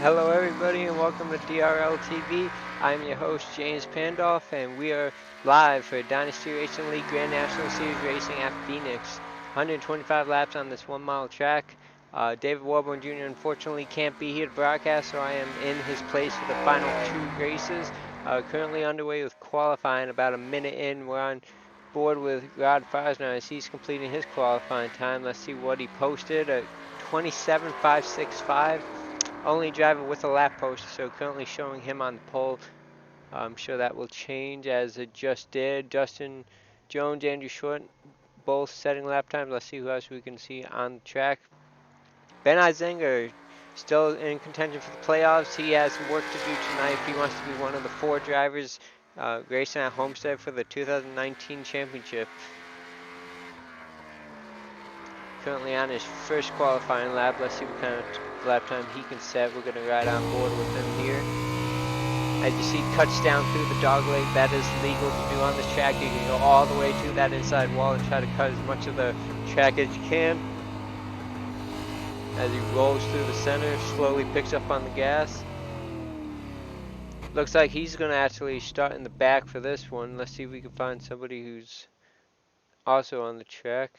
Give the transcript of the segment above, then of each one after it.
Hello everybody and welcome to DRL TV. I'm your host James Pandolf and we are live for Dynasty Racing League Grand National Series Racing at Phoenix. 125 laps on this 1 mile track. David Warburn Jr. unfortunately can't be here to broadcast, so I am in his place for the final two races. Currently underway with qualifying, about a minute in. We're on board with Rod Fosner as he's completing his qualifying time. Let's see what he posted, a 27.565. Only driver with a lap post, so currently showing him on the pole. I'm sure that will change as it just did. Justin Jones, Andrew Short, both setting lap times. Let's see who else we can see on the track. Ben Izenga still in contention for the playoffs. He has some work to do tonight if he wants to be one of the four drivers racing at Homestead for the 2019 championship. Currently on his first qualifying lap. Let's see what kind of lap time he can set. We're going to ride on board with him here. As you see, cuts down through the dogleg. That is legal to do on this track. You can go all the way to that inside wall and try to cut as much of the track as you can. As he rolls through the center, slowly picks up on the gas. Looks like he's going to actually start in the back for this one. Let's see if we can find somebody who's also on the track.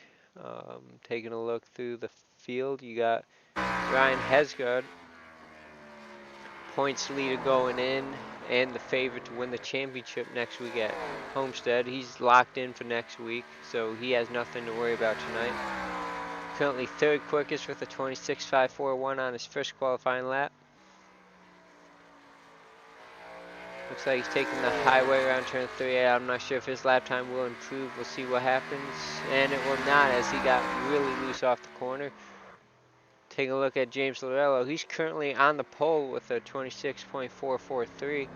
Taking a look through the field, you got Ryan Hesgard, points leader going in, and the favorite to win the championship next week at Homestead. He's locked in for next week, so he has nothing to worry about tonight. Currently third quickest with a 26.541 on his first qualifying lap. Looks like he's taking the highway around turn 3. I'm not sure if his lap time will improve. We'll see what happens. And it will not, as he got really loose off the corner. Taking a look at James Lorello. He's currently on the pole with a 26.443.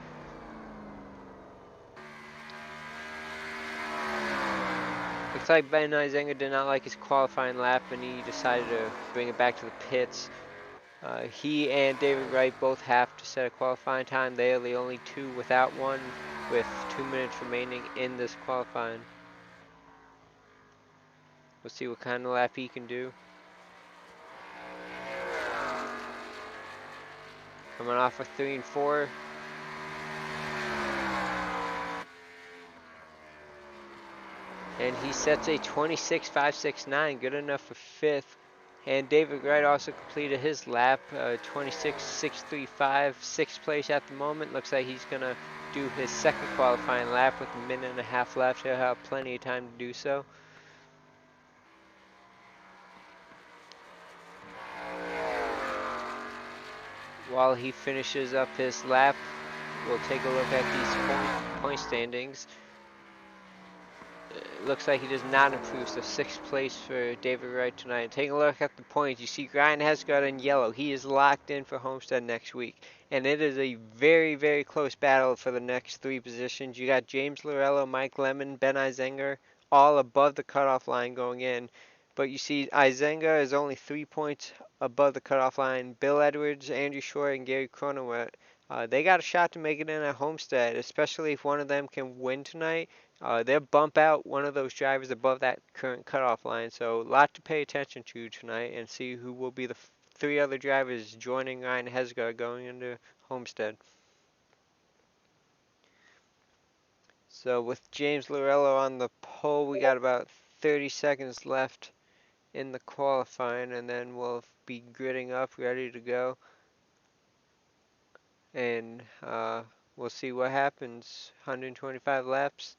Looks like Ben Izenga did not like his qualifying lap and he decided to bring it back to the pits. He and David Wright both have to set a qualifying time. They are the only two without one, with 2 minutes remaining in this qualifying. We'll see what kind of lap he can do. Coming off of 3 and 4. And he sets a 26.569, good enough for 5th. And David Wright also completed his lap, 26.635, 6th place at the moment. Looks like he's going to do his second qualifying lap with a minute and a half left. He'll have plenty of time to do so. While he finishes up his lap, we'll take a look at these point standings. Looks like he does not improve, so 6th place for David Wright tonight. Taking a look at the points, you see Ryan Hesgard in yellow. He is locked in for Homestead next week. And it is a very, very close battle for the next 3 positions. You got James Lorello, Mike Lemon, Ben Izenga, all above the cutoff line going in. But you see Izenga is only 3 points above the cutoff line. Bill Edwards, Andrew Short, and Gary Cronenweth, they got a shot to make it in at Homestead, especially if one of them can win tonight. They'll bump out one of those drivers above that current cutoff line. So a lot to pay attention to tonight and see who will be the 3 other drivers joining Ryan Hesgard going into Homestead. So with James Lorello on the pole, we got about 30 seconds left in the qualifying, and then we'll be gridding up, ready to go. And we'll see what happens. 125 laps.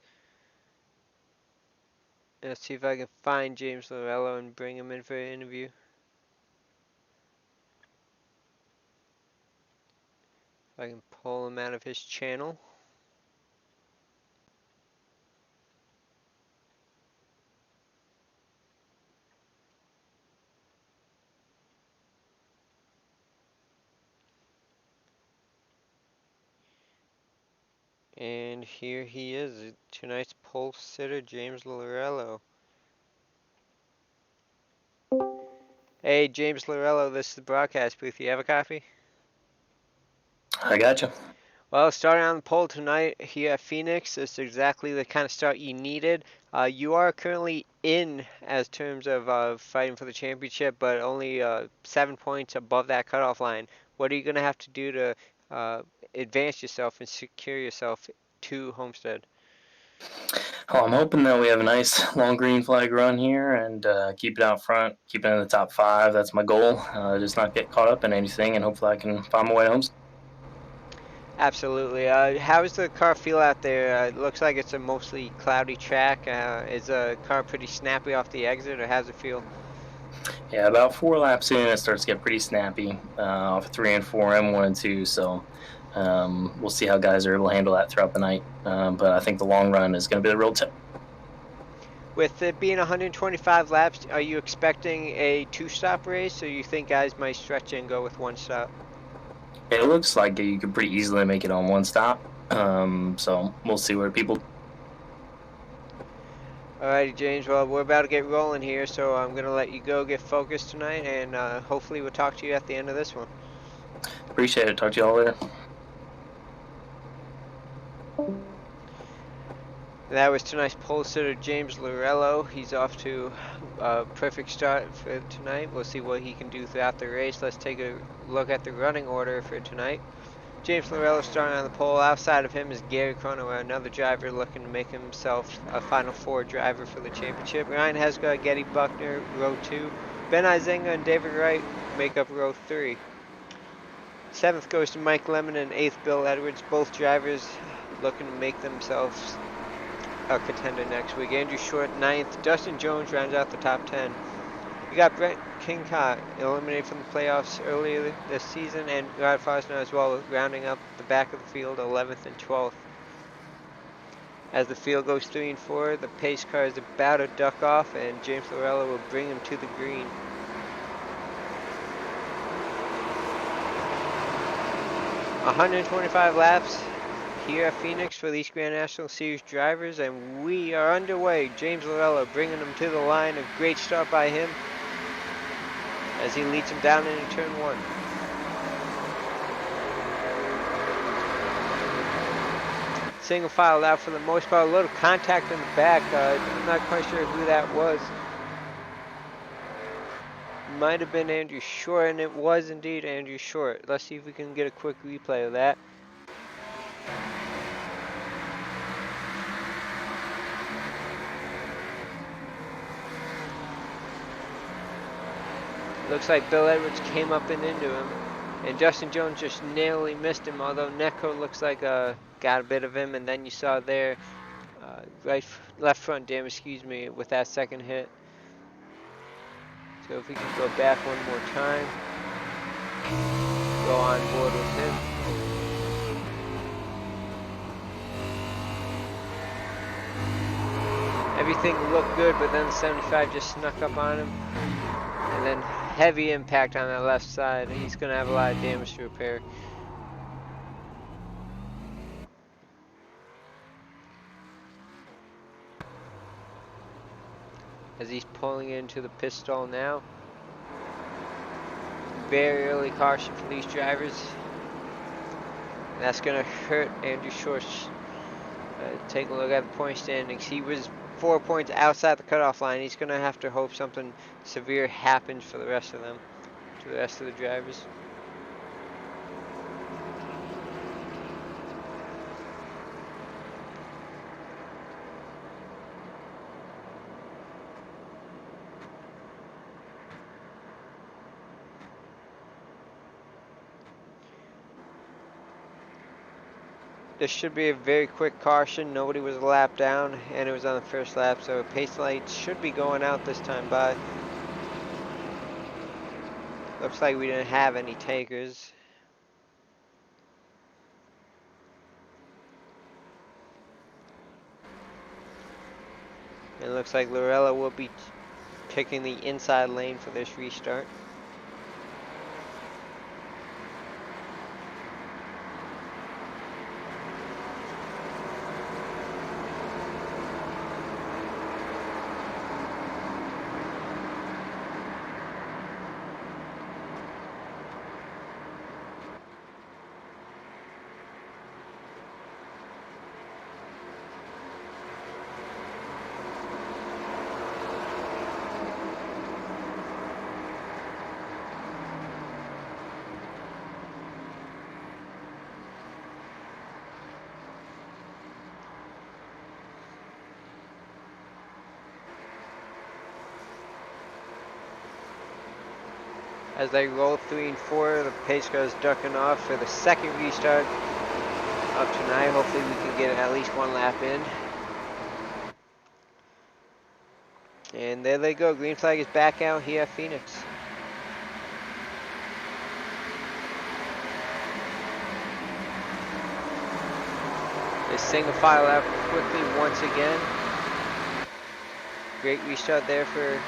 Let's see if I can find James Lorello and bring him in for an interview. If I can pull him out of his channel. And here he is, tonight's pole sitter, James Lorello. Hey, James Lorello, this is the broadcast booth. You have a copy? I gotcha. Well, starting on the pole tonight here at Phoenix is exactly the kind of start you needed. You are currently in as terms of fighting for the championship, but only 7 points above that cutoff line. What are you going to have to do to uh, advance yourself and secure yourself to Homestead? Oh, I'm hoping that we have a nice long green flag run here and keep it out front, keep it in the top five. That's my goal. Just not get caught up in anything, and hopefully I can find my way home. Absolutely. How does the car feel out there? It looks like it's a mostly cloudy track. Is the car pretty snappy off the exit, or how's it feel? Yeah, about 4 laps in, it starts to get pretty snappy off of 3 and 4, M1 and 2. So we'll see how guys are able to handle that throughout the night. But I think the long run is going to be the real tip. With it being 125 laps, are you expecting a two-stop race, or you think guys might stretch and go with one stop? It looks like you could pretty easily make it on one stop. So we'll see where people. Alrighty, James. Well, we're about to get rolling here, so I'm gonna let you go get focused tonight, and hopefully we'll talk to you at the end of this one. Appreciate it. Talk to you all later. That was tonight's pole sitter, James Lorello. He's off to a perfect start for tonight. We'll see what he can do throughout the race. Let's take a look at the running order for tonight. James Lorello starting on the pole. Outside of him is Gary Cronoway, another driver looking to make himself a Final Four driver for the championship. Ryan Hesga, Getty Buckner, row 2. Ben Izenga and David Wright make up row 3. 7th goes to Mike Lemon and 8th Bill Edwards. Both drivers looking to make themselves a contender next week. Andrew Short, 9th. Dustin Jones rounds out the top 10. You got Brent Kincott eliminated from the playoffs earlier this season, and Rod Fosner as well, rounding up the back of the field, 11th and 12th. As the field goes 3 and 4, the pace car is about to duck off, and James Lorello will bring him to the green. 125 laps here at Phoenix for these Grand National Series drivers, and we are underway. James Lorello bringing them to the line. A great start by him as he leads them down into turn 1. Single file out for the most part. A little contact in the back. I'm not quite sure who that was. Might have been Andrew Short, and it was indeed Andrew Short. Let's see if we can get a quick replay of that. Looks like Bill Edwards came up and into him, and Justin Jones just narrowly missed him, although Netco looks like got a bit of him, and then you saw there left front damage, excuse me, with that second hit. So if we can go back one more time, go on board with him. Everything looked good, but then the 75 just snuck up on him, and then heavy impact on that left side. He's going to have a lot of damage to repair. As he's pulling into the pit stall now. Very early caution for these drivers. And that's going to hurt Andrew Short. Take a look at the point standings. He was 4 points outside the cutoff line. He's going to have to hope something severe happens for the rest of them, to the rest of the drivers. This should be a very quick caution. Nobody was a lap down, and it was on the first lap, so pace lights should be going out this time by. Looks like we didn't have any takers. It looks like Lorello will be picking the inside lane for this restart. As they roll 3 and 4, the pace car is ducking off for the second restart of tonight. Hopefully we can get at least one lap in. And there they go. Green flag is back out here at Phoenix. They single file out quickly once again. Great restart there for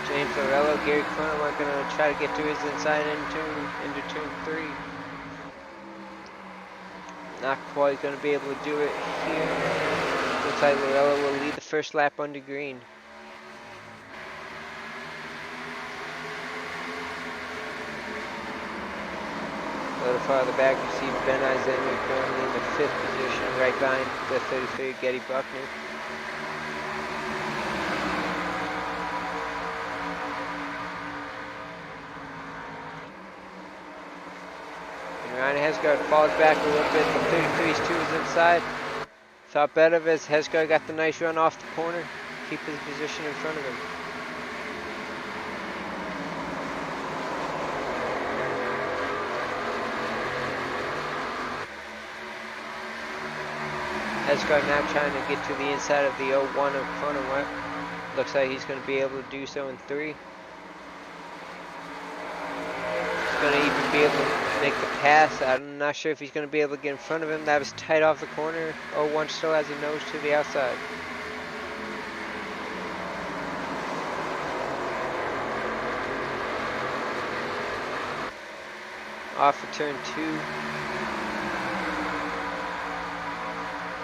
James Lorello. Gary Cronenworth going to try to get to his inside into turn 3. Not quite going to be able to do it here. Looks like Lorello will lead the first lap under green. A little farther back, you see Ben Eisenberg currently in the 5th position, right behind the 33 Getty Buckner. And Ryan Hesgaard falls back a little bit. The 33's to his inside. Thought better of as Hesgaard got the nice run off the corner. Keep his position in front of him. Hesgaard now trying to get to the inside of the 01 of Cronenworth. Looks like he's going to be able to do so in 3. He's going to even be able to make the pass. I'm not sure if he's going to be able to get in front of him. That was tight off the corner. 01 still has a nose to the outside. Off for turn 2.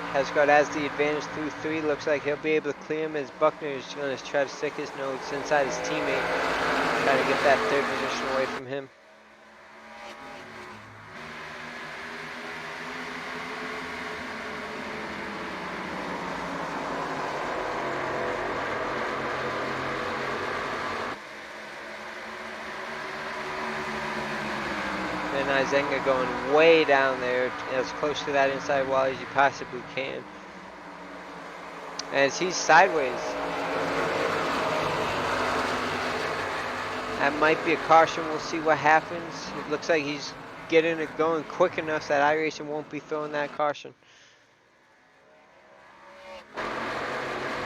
Hesgaard has the advantage through 3. Looks like he'll be able to clear him as Buckner is going to try to stick his nose inside his teammate. Try to get that 3rd position away from him. And Izenga going way down there, as close to that inside wall as you possibly can. As he's sideways. That might be a caution. We'll see what happens. It looks like he's getting it going quick enough that iRacing won't be throwing that caution.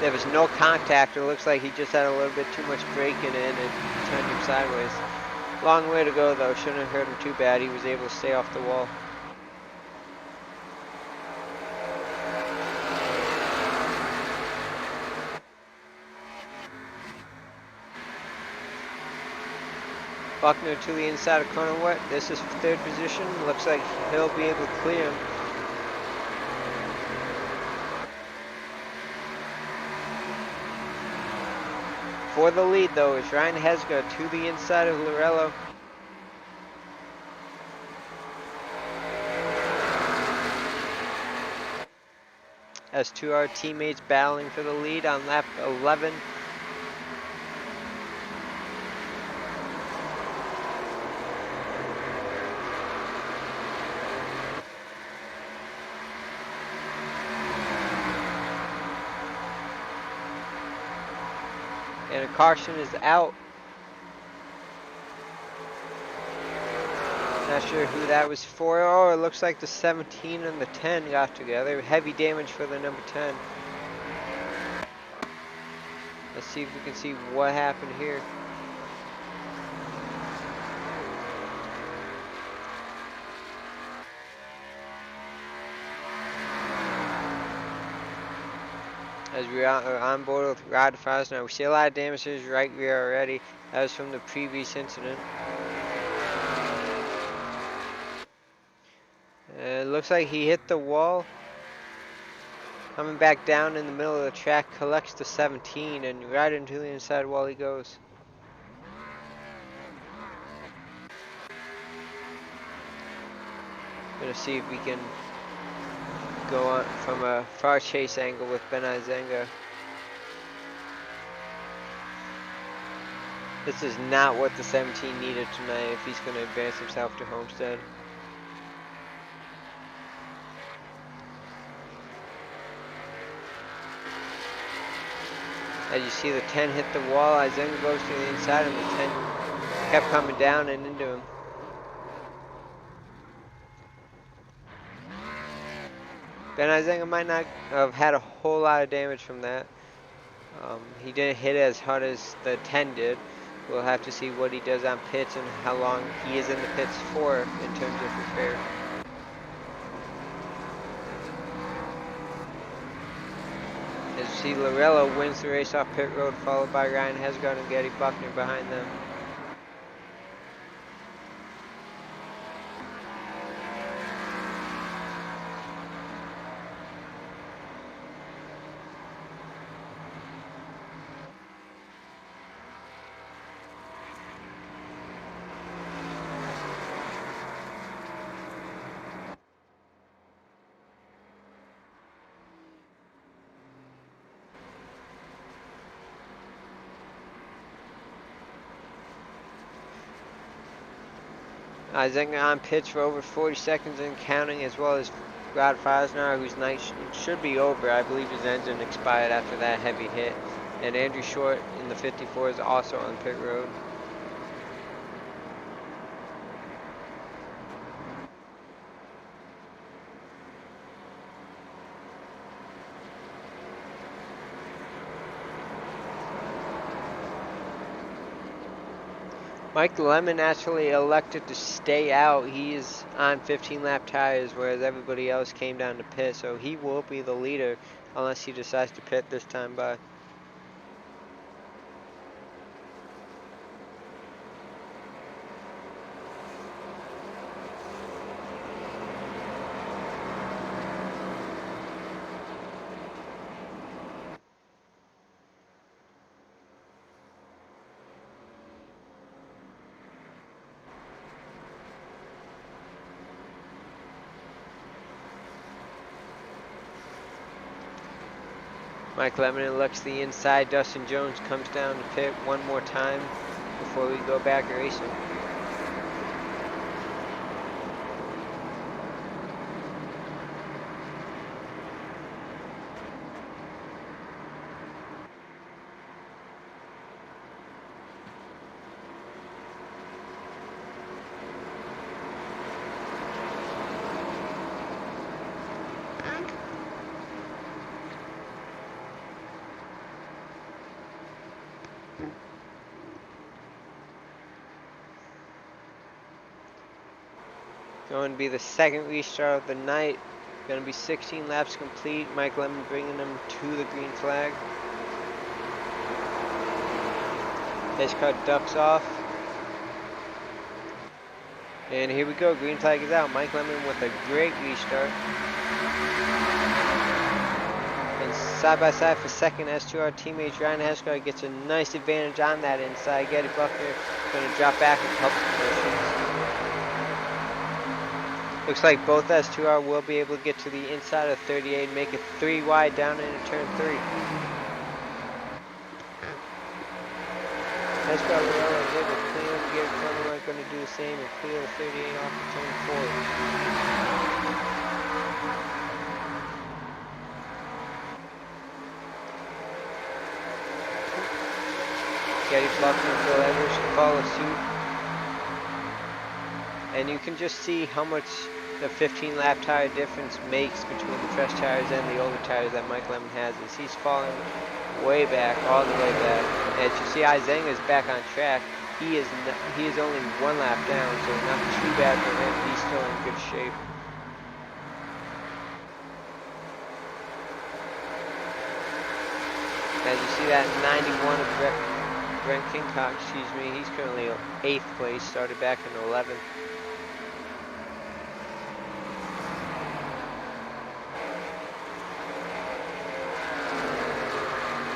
There was no contact. It looks like he just had a little bit too much braking in and turned him sideways. Long way to go though, shouldn't have hurt him too bad. He was able to stay off the wall. Buckner to the inside of Cronenworth. This is 3rd position. Looks like he'll be able to clear him. For the lead though is Ryan Hesgaard to the inside of Lorello. As 2 our teammates battling for the lead on lap 11. And a caution is out. Not sure who that was for. Oh, it looks like the 17 and the 10 got together. Heavy damage for the number 10. Let's see if we can see what happened here. As we are on board with Rod Frost now, we see a lot of damage to his right rear already. That was from the previous incident. It looks like he hit the wall. Coming back down in the middle of the track, collects the 17 and right into the inside wall he goes. Gonna see if we can go on from a far chase angle with Ben Izenga. This is not what the 17 needed tonight if he's going to advance himself to Homestead. As you see the 10 hit the wall, Izenga goes to the inside and the 10 kept coming down and into him. Ben Izenga might not have had a whole lot of damage from that. He didn't hit as hard as the 10 did. We'll have to see what he does on pits and how long he is in the pits for in terms of repair. As you see, Lorello wins the race off pit road, followed by Ryan Hesgard and Gary Buckner behind them. Izenga on pitch for over 40 seconds and counting, as well as Rod Fosnar, whose night should be over. I believe his engine expired after that heavy hit. And Andrew Short in the 54 is also on pit road. Mike Lemon actually elected to stay out. He is on 15-lap tires, whereas everybody else came down to pit, so he will be the leader unless he decides to pit this time by. Mike Lemon looks to the inside. Dustin Jones comes down to pit one more time before we go back racing. Going to be the second restart of the night. Going to be 16 laps complete. Mike Lemon bringing them to the green flag. Pace car ducks off. And here we go. Green flag is out. Mike Lemon with a great restart. And side by side for second, S2R teammates Ryan Hesgard gets a nice advantage on that inside. Gary Buckner going to drop back a couple positions. Looks like both S2R will be able to get to the inside of 38 and make it 3 wide down into turn 3. Hesgard is able to clean up. Gary Buckner going to do the same and clear the 38 off of turn 4. Gary Buckner and Bill Edwards follow suit. And you can just see how much the 15-lap tire difference makes between the fresh tires and the older tires that Mike Lemon has. As he's falling way back, all the way back. As you see, Izenga is back on track. He is only 1 lap down, so not too bad for him. He's still in good shape. As you see that 91 of Brent Kingcock, he's currently 8th place, started back in 11th.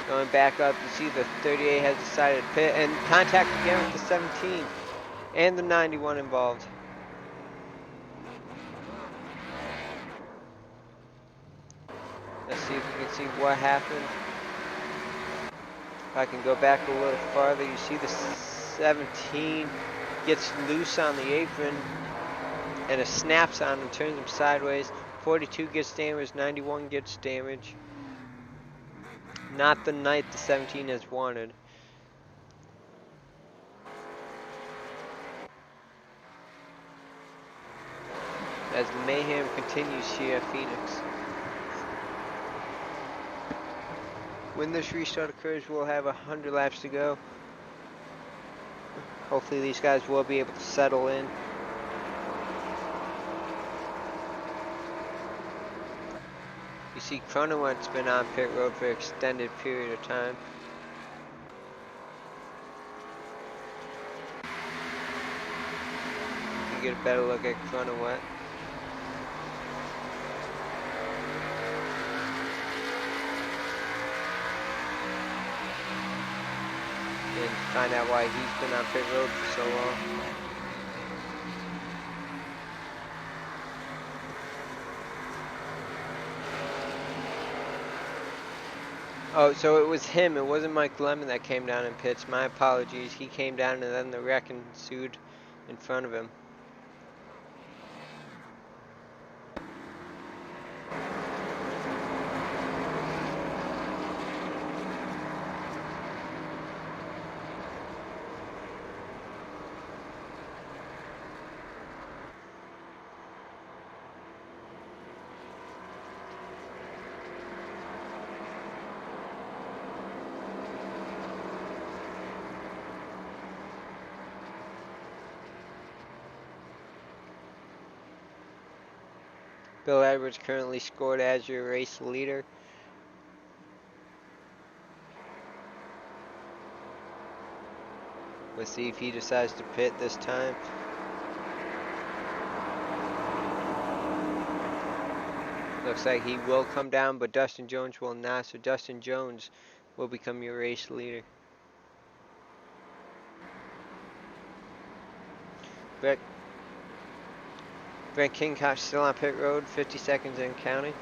Going back up, you see the 38 has decided to pit and contact again with the 17 and the 91 involved. Let's see if we can see what happened. If I can go back a little farther, you see the 17 gets loose on the apron and it snaps on and turns him sideways. 42 gets damaged, 91 gets damaged. Not the night the 17 has wanted. as the mayhem continues here at Phoenix. When this restart occurs, we'll have 100 laps to go. Hopefully these guys will be able to settle in. You see Cronenweth's been on pit road for an extended period of time. You can get a better look at Cronenweth. And find out why he's been on pit road for so long. Oh, so it was him. It wasn't Mike Lemon that came down in pits. My apologies. He came down and then the wreck ensued in front of him. Bill Edwards currently scored as your race leader. We'll see if he decides to pit this time. Looks like he will come down, but Dustin Jones will not. So Dustin Jones will become your race leader. Brent Kingcock still on pit road, 50 seconds in counting.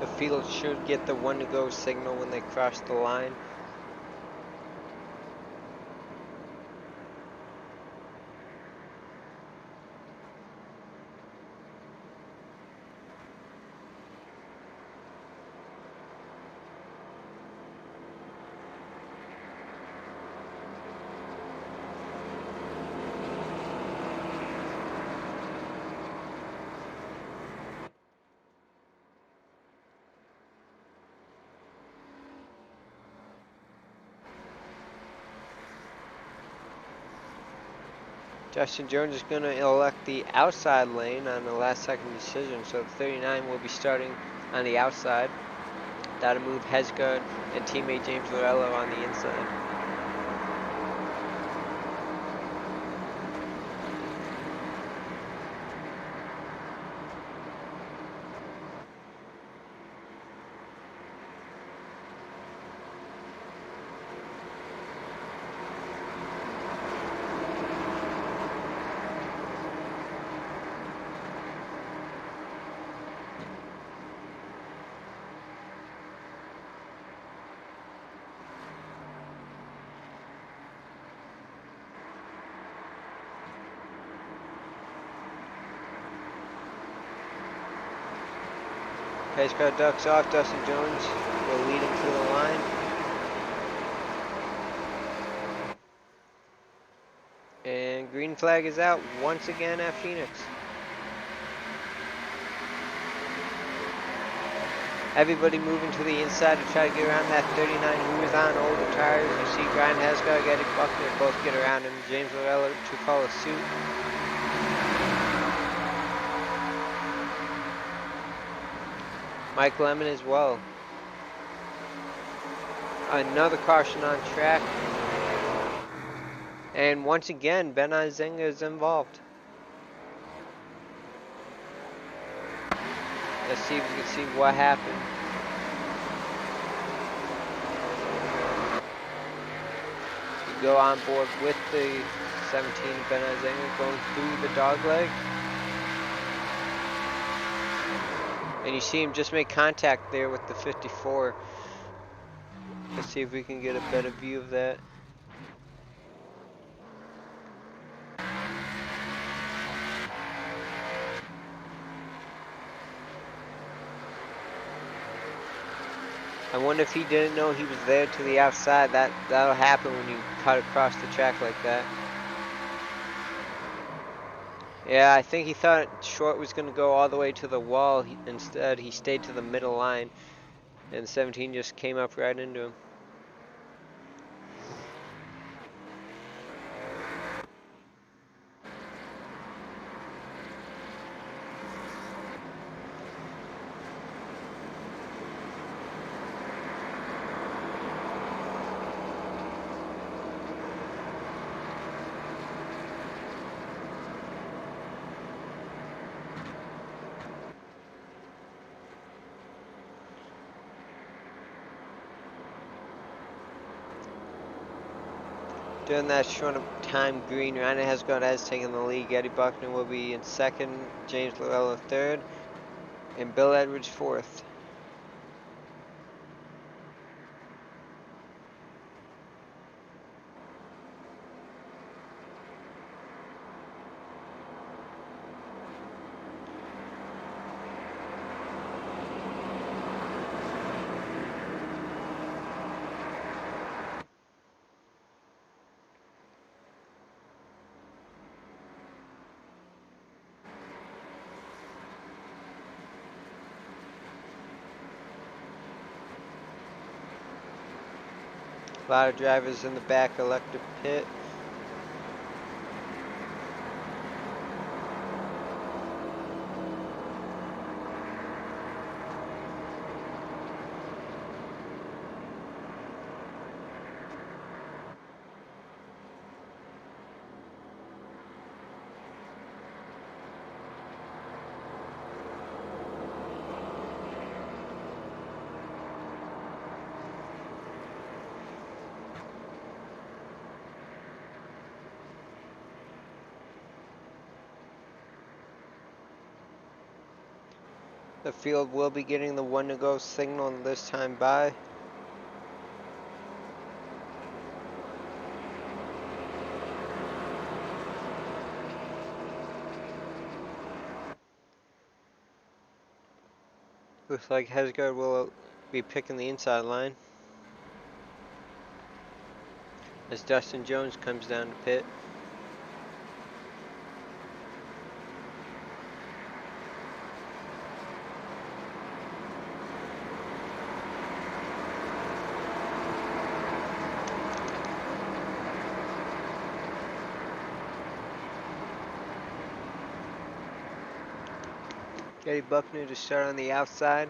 The field should get the 1 to go signal when they cross the line. Justin Jones is going to elect the outside lane on the last second decision, so the 39 will be starting on the outside. That'll move Hesgard and teammate James Lorello on the inside. Hesgard ducks off. Dustin Jones will lead him to the line. And green flag is out once again at Phoenix. Everybody moving to the inside to try to get around that 39 who is on older tires. You see Brian Hesgard, Eddie Buckner both get around him. James Lorello to follow suit. Mike Lemon as well. Another caution on track. And once again, Ben Izinga is involved. Let's see if we can see what happened. You go on board with the 17 Ben Izinga going through the dogleg. And you see him just make contact there with the 54. Let's see if we can get a better view of that. I wonder if he didn't know he was there to the outside. That'll happen when you cut across the track like that. Yeah, I think he thought Short was going to go all the way to the wall. Instead, he stayed to the middle line, and 17 just came up right into him. During that short time, Green Rhino has taken the lead. Eddie Buckner will be in second, James Lorello third, and Bill Edwards fourth. A lot of drivers in the back elect to pit. The field will be getting the 1 to go signal this time by. Looks like Hesgard will be picking the inside line as Dustin Jones comes down to pit. Eddie Buckner to start on the outside.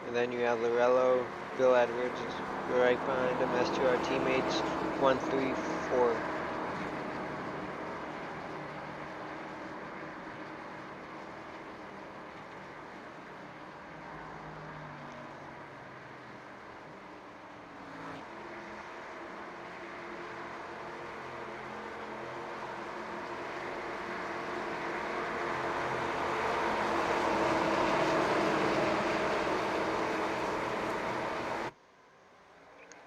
And then you have Lorello, Bill Edwards right behind him as to our teammates 1, 3, 4.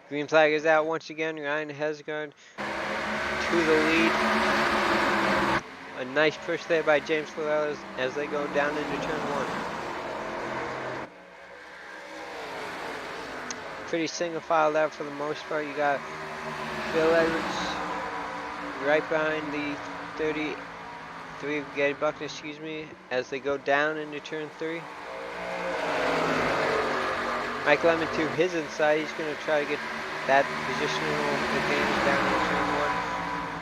Green flag is out once again. Ryan Hesgard to the lead. A nice push there by James Lorello as they go down into turn 1. Pretty single filed out for the most part. You got Bill Edwards right behind the 33 of Eddie Buckner, as they go down into turn 3. Mike Lemon to his inside. He's going to try to get that positional advantage down in turn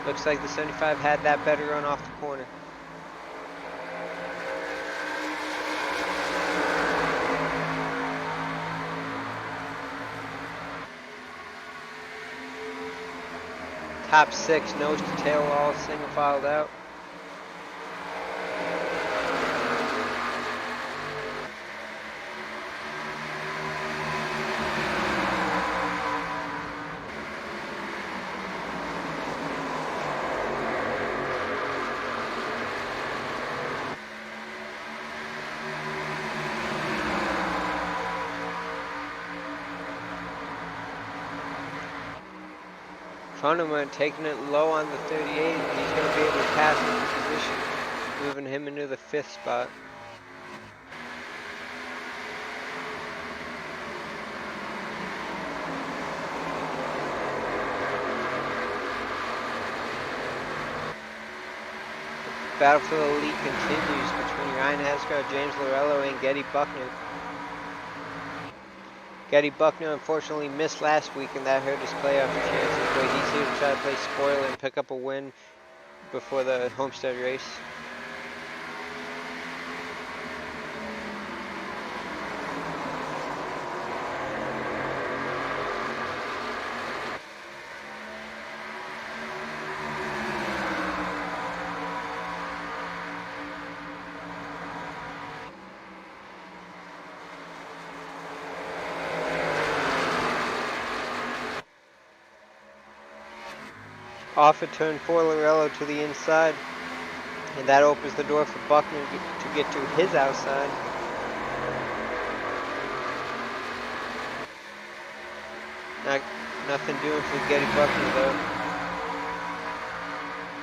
1. Looks like the 75 had that better run off the corner. Top 6 nose to tail all single filed out. Front of him, taking it low on the 38. He's going to be able to pass into position, moving him into the 5th spot. The battle for the lead continues between Ryan Hesgard, James Lorello, and Getty Buckner. Getty Buckner unfortunately missed last week, and that hurt his playoff chances, but he's here to try to play spoiler and pick up a win before the Homestead race. Off at turn 4, Lorello to the inside, and that opens the door for Buckner to get to his outside. Nothing doing for Getty Buckner though,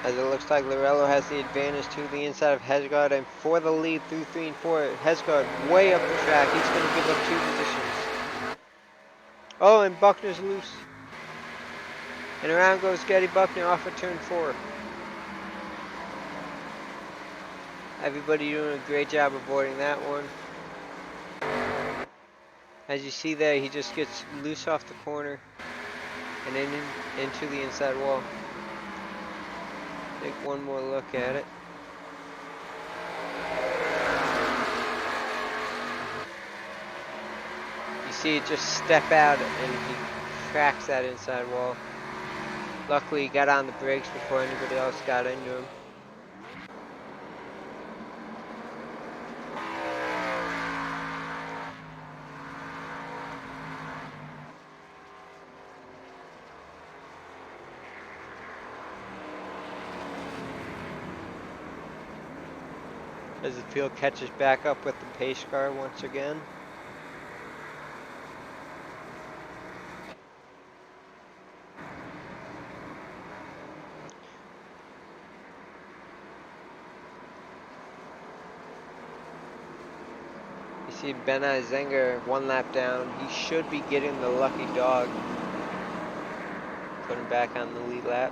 as it looks like Lorello has the advantage to the inside of Hesgard, and for the lead through 3 and 4, Hesgard way up the track. He's going to give up 2 positions. Oh, and Buckner's loose. And around goes Getty Buckner off of turn 4. Everybody doing a great job avoiding that one. As you see there, he just gets loose off the corner and into the inside wall. Take one more look at it. You see it just step out and he cracks that inside wall. Luckily, he got on the brakes before anybody else got into him. As the field catches back up with the pace car once again. See Ben Zenger 1 lap down. He should be getting the lucky dog. Put him back on the lead lap.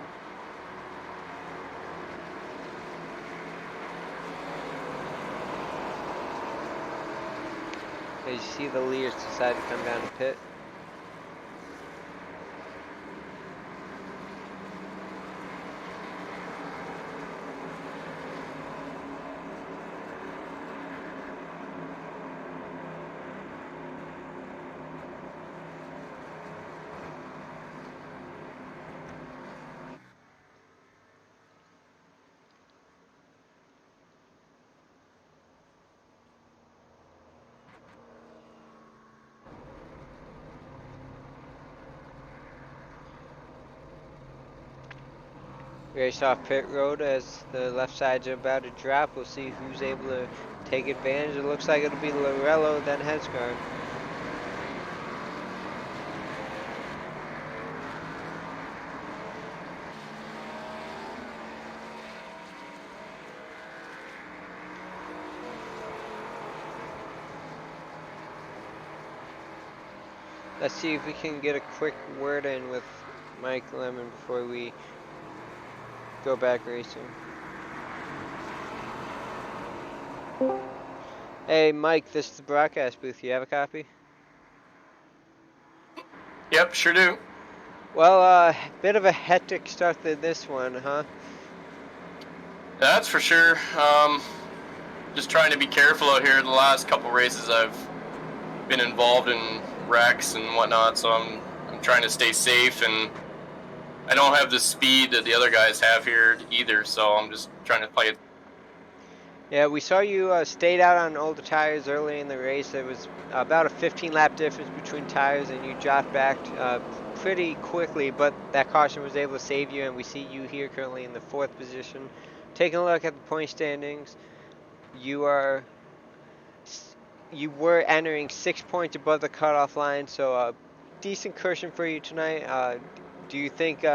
As you see, the leaders decide to come down to pit. Race off pit road as the left side's about to drop. We'll see who's able to take advantage. It looks like it'll be Lorello, then Hesgard. Let's see if we can get a quick word in with Mike Lemon before we go back racing. Hey Mike, this is the broadcast booth. You have a copy? Yep, sure do. Well, bit of a hectic start to this one, huh? That's for sure. Just trying to be careful out here. The last couple races I've been involved in wrecks and whatnot, so I'm trying to stay safe, and I don't have the speed that the other guys have here either, so I'm just trying to play it. Yeah, we saw you stayed out on older tires early in the race. There was about a 15-lap difference between tires, and you dropped back pretty quickly, but that caution was able to save you, and we see you here currently in the 4th position. Taking a look at the point standings, you were entering 6 points above the cutoff line, so decent cushion for you tonight. Do you think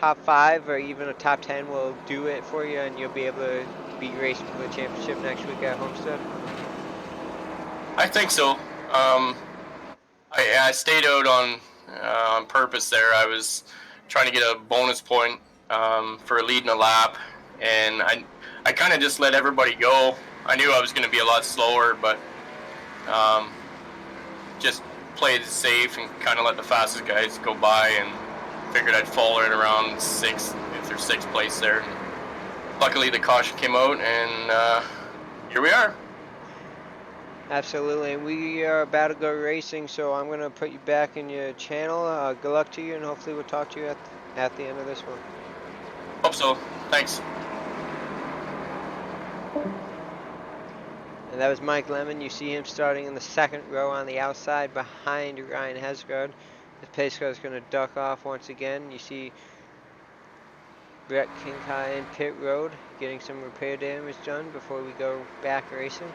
top 5 or even a top 10 will do it for you, and you'll be able to be racing for the championship next week at Homestead? I think so. I stayed out on purpose there. I was trying to get a bonus point for leading a lap, and I kind of just let everybody go. I knew I was going to be a lot slower, but um, just played it safe and kind of let the fastest guys go by, and figured I'd fall right around 5th or 6th place there. Luckily, the caution came out, and here we are. Absolutely, and we are about to go racing, so I'm going to put you back in your channel. Good luck to you, and hopefully we'll talk to you at the end of this one. Hope so. Thanks. And that was Mike Lemon. You see him starting in the 2nd row on the outside behind Ryan Hesgard. The pace car is going to duck off once again. You see Brett Kinkai in pit road getting some repair damage done before we go back racing.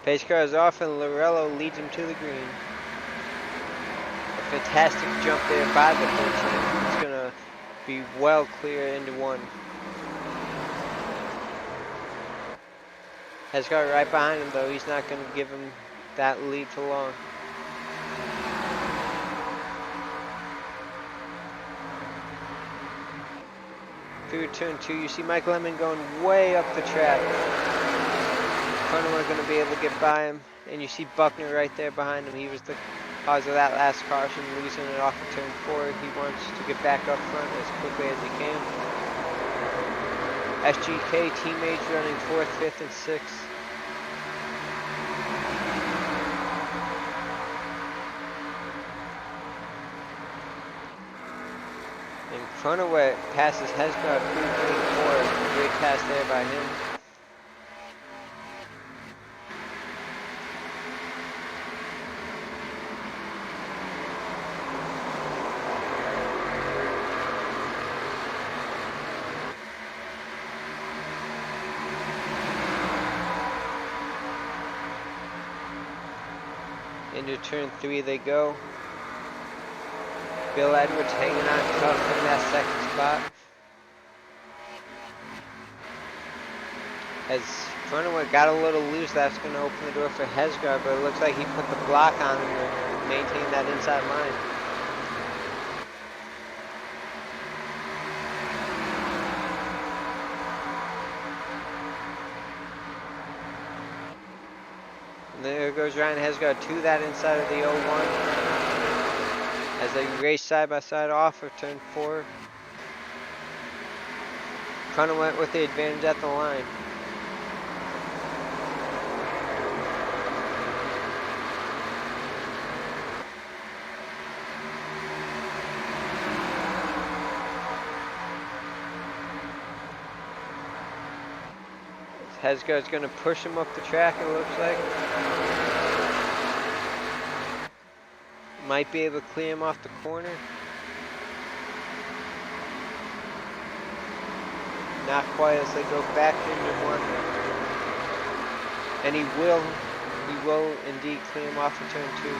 Pace car is off and Lorello leads him to the green. A fantastic jump there by the 13. It's going to be well clear into 1. Hesgard right behind him though. He's not going to give him that lead for long. Through turn 2, you see Mike Lemon going way up the track. We're going to be able to get by him, and you see Buckner right there behind him. He was the cause of that last caution, losing it off of turn 4. He wants to get back up front as quickly as he can. SGK teammates running 4th, 5th, and 6th. And Cronoway passes Hesgard through turn 4. Great pass there by him. Into turn 3 they go. Bill Edwards hanging on tough in that 2nd spot. As Cronoway got a little loose, that's going to open the door for Hesgard, but it looks like he put the block on him to maintain that inside line. And there goes Ryan Hesgard to that inside of the 01 as they race side by side off of turn 4. Cronoway went with the advantage at the line. Hesgard's going to push him up the track, it looks like. Might be able to clear him off the corner. Not quite as they go back into 1. And he will indeed clear him off of turn 2.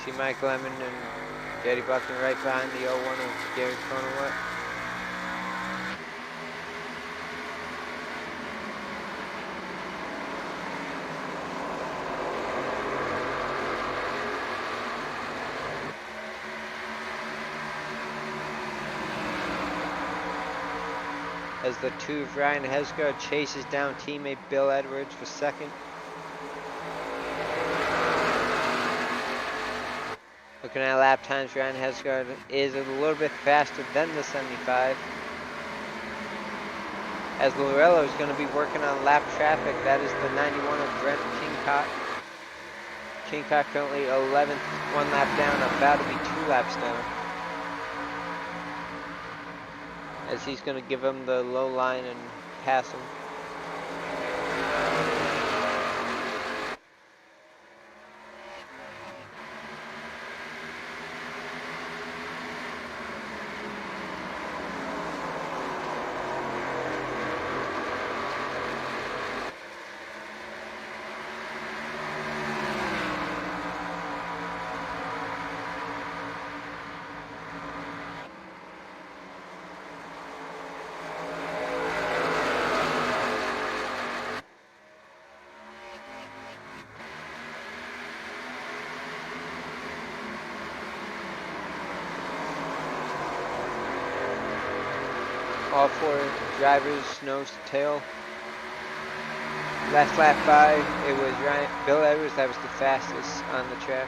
See Mike Lemon and Gary Buckner right behind the 01 of Gary Cronoway. As the 2 of Ryan Hesgard chases down teammate Bill Edwards for 2nd. Looking at lap times, Ryan Hesgard is a little bit faster than the 75. as Lorello is going to be working on lap traffic. That is the 91 of Brent Kingcock. Kingcock currently 11th, 1 lap down, about to be 2 laps down. As he's going to give him the low line and pass him. All 4 drivers nose to tail. Last lap by, it was Bill Edwards that was the fastest on the track.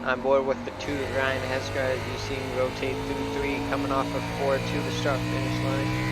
On board with the 2 Ryan Hesgar, as you see him rotate through 3, coming off of 4 to the start finish line.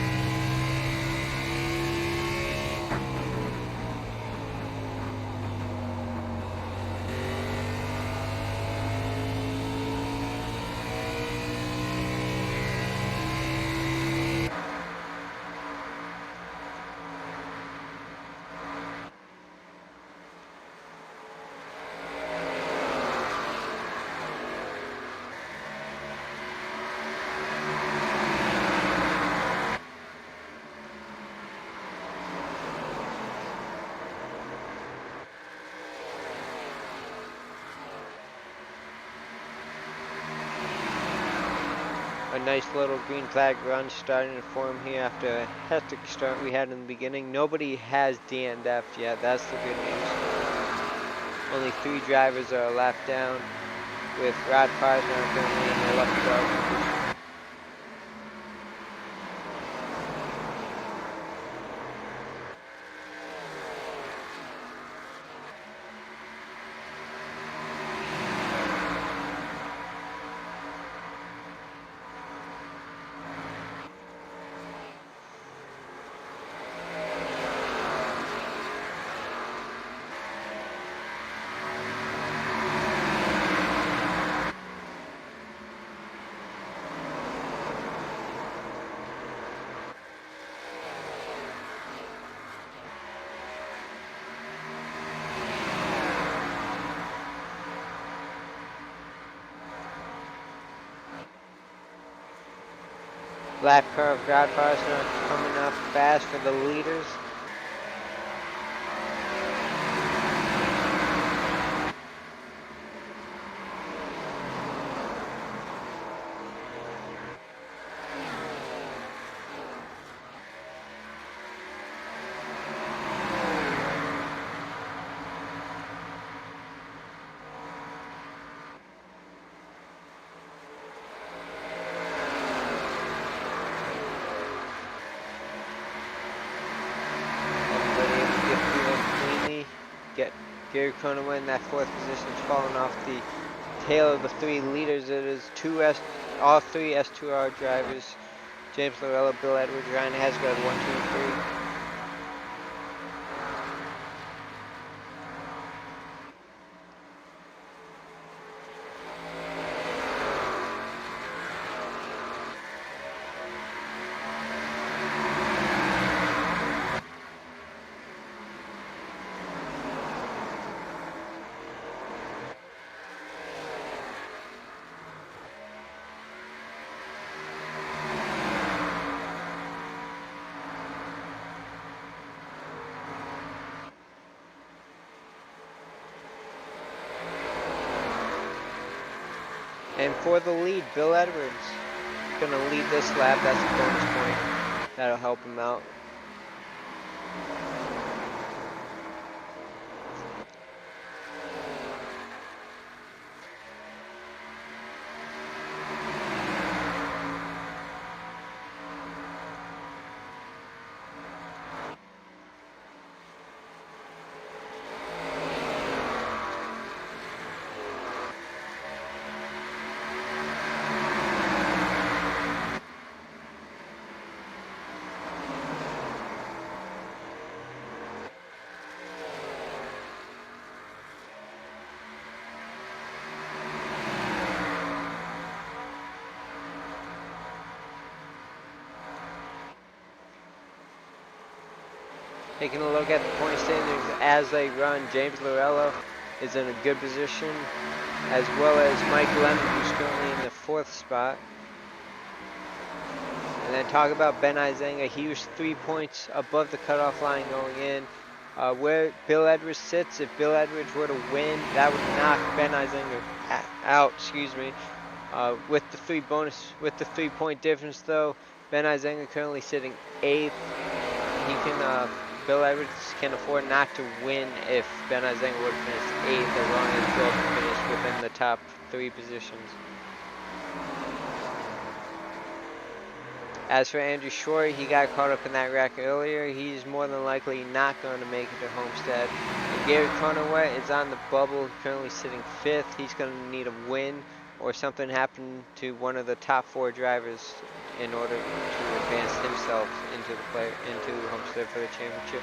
A nice little green flag run starting to form here after a hectic start we had in the beginning. Nobody has DNF'd yet, that's the good news. Only 3 drivers are a lap down, with Rod Parsner currently in the left guard position. Lap car of Rod Parsner coming up fast for the leaders. Gary Cronin, that 4th position, is falling off the tail of the 3 leaders. It is all 3 S2R drivers. James Lorello, Bill Edwards, Ryan Hasgard, 1, 2, and 3. And for the lead, Bill Edwards going to lead this lap. That's a bonus point. That'll help him out. Taking a look at the point standings as they run, James Lorello is in a good position, as well as Mike Lemon, who's currently in the 4th spot. And then talk about Ben Izenga, he was 3 points above the cutoff line going in. Where Bill Edwards sits, if Bill Edwards were to win, that would knock Ben Izenga out, with the 3-point difference though. Ben Izenga currently sitting 8th. Bill Edwards can afford not to win if Ben Izenga would finish 8th, as long as Bill can finish within the top 3 positions. As for Andrew Short, he got caught up in that wreck earlier. He's more than likely not going to make it to Homestead. And Gary Conaway is on the bubble, currently sitting 5th. He's going to need a win or something happen to one of the top 4 drivers in order to advance himself into Homestead for the championship.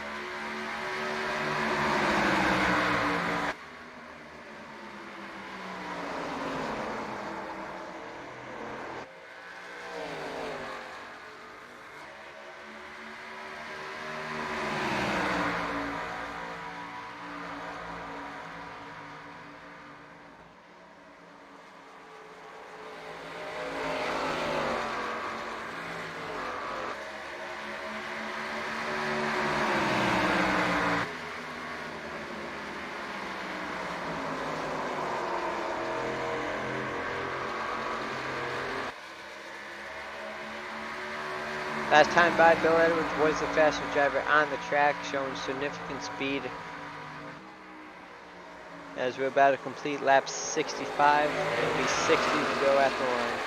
Last time by, Bill Edwards was the fastest driver on the track, showing significant speed. As we're about to complete lap 65, it'll be 60 to go at the line.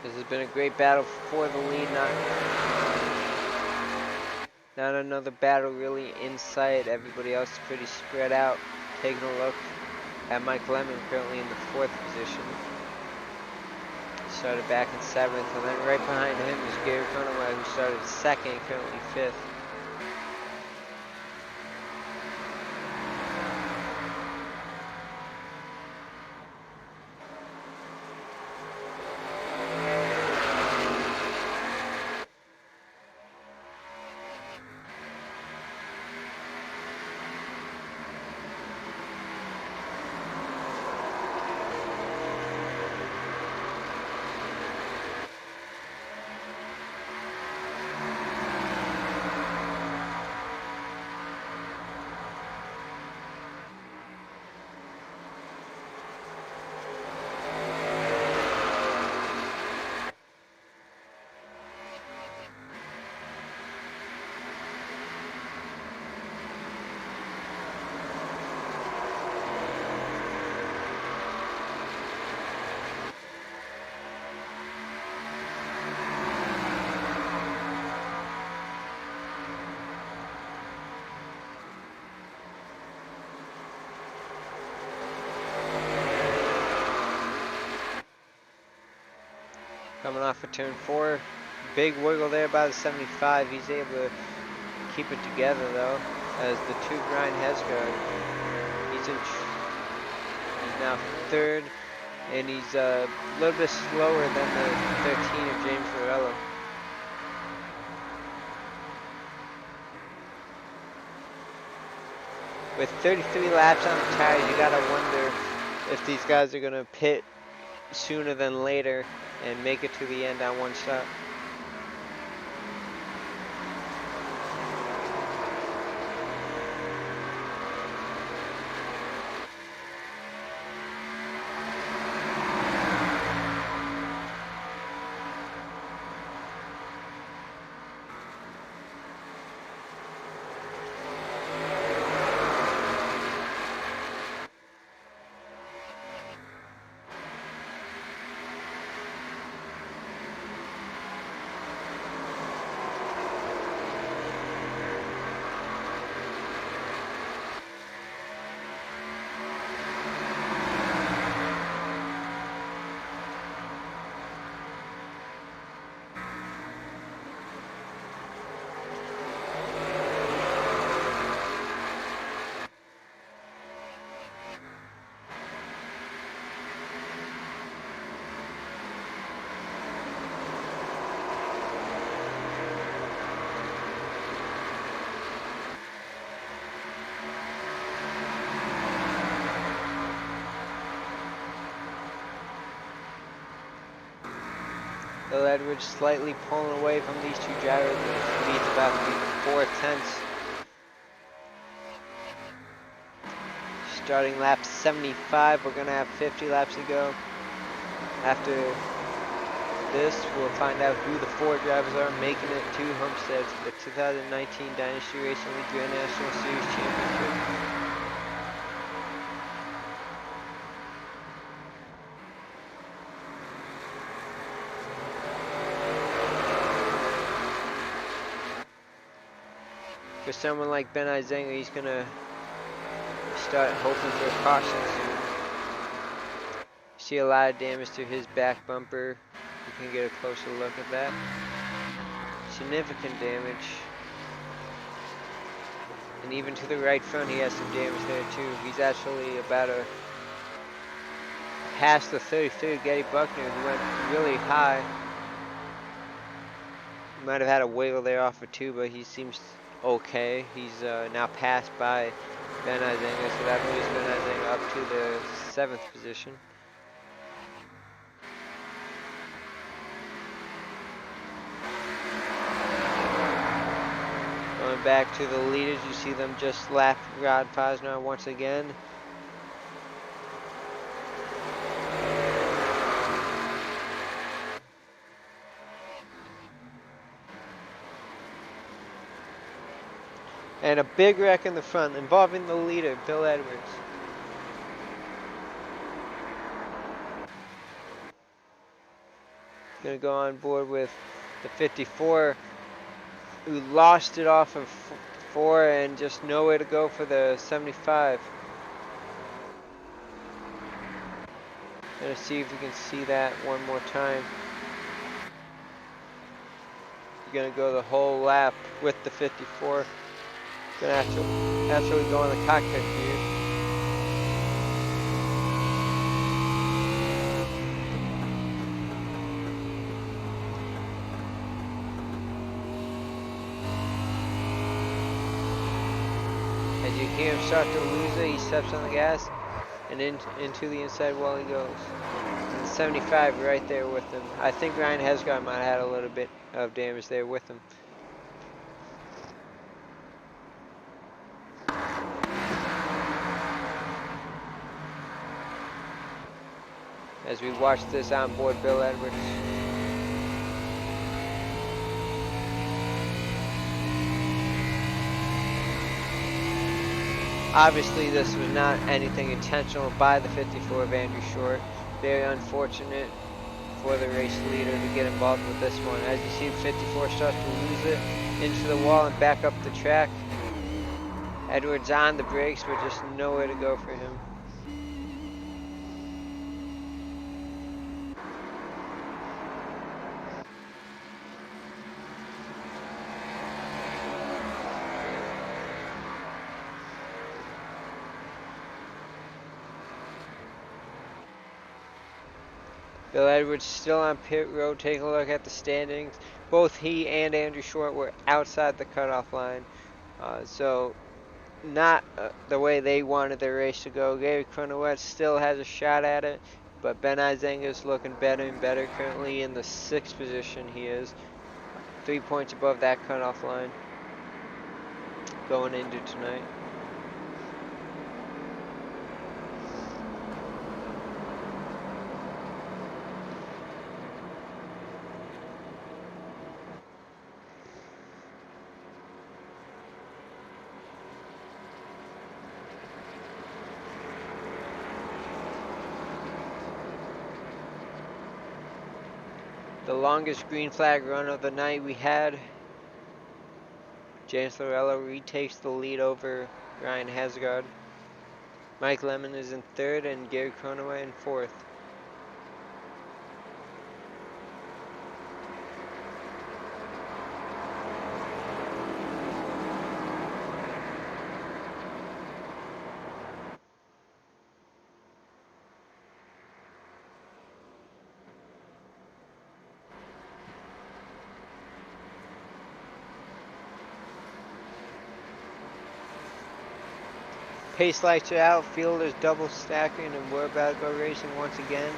This has been a great battle for the lead. Not another battle really in sight. Everybody else is pretty spread out. Taking a look at Mike Lemon, currently in the 4th position. Started back in 7th, and then right behind him is Gary Conaway, who started 2nd, currently 5th. Coming off of turn 4. Big wiggle there by the 75. He's able to keep it together though, as the 2 Ryan Hesgard. He's now 3rd, and he's a little bit slower than the 13 of James Varela. With 33 laps on the tires, you gotta wonder if these guys are gonna pit sooner than later and make it to the end on one shot. Bill Edwards slightly pulling away from these 2 drivers. The lead's about to be 4 tenths. Starting lap 75, we're gonna have 50 laps to go. After this, we'll find out who the 4 drivers are making it to Homestead for the 2019 Dynasty Racing League Grand National Series Championship. For someone like Ben Izenga, he's gonna start hoping for a caution soon. See a lot of damage to his back bumper. You can get a closer look at that. Significant damage. And even to the right front, he has some damage there too. He's actually about a past the 33rd Getty Buckner, who went really high. He might have had a wiggle there off of 2, but he seems okay. He's now passed by Ben Izenga, so that moves Ben Izenga up to the 7th position. Going back to the leaders, you see them just lap Rod Posner once again. And a big wreck in the front involving the leader, Bill Edwards. Gonna go on board with the 54, who lost it off of 4 and just nowhere to go for the 75. Gonna see if you can see that one more time. You're gonna go the whole lap with the 54. Gonna actually go in the cockpit view. As you hear him start to lose it, he steps on the gas and into the inside wall he goes. And 75 right there with him. I think Ryan Hesgard might have had a little bit of damage there with him. As we watch this on board Bill Edwards. Obviously this was not anything intentional by the 54 of Andrew Short. Very unfortunate for the race leader to get involved with this one. As you see, 54 starts to lose it into the wall and back up the track. Edwards on the brakes, but just nowhere to go for him. Bill Edwards still on pit road. Take a look at the standings. Both he and Andrew Short were outside the cutoff line. So not the way they wanted their race to go. Gary Cronowet still has a shot at it, but Ben Izenga is looking better and better. Currently in the 6th position he is. 3 points above that cutoff line going into tonight. The longest green flag run of the night we had. James Lorello retakes the lead over Ryan Hasgard. Mike Lemon is in 3rd and Gary Cronoway in 4th. Pace lights are out, fielders double stacking, and we're about to go racing once again.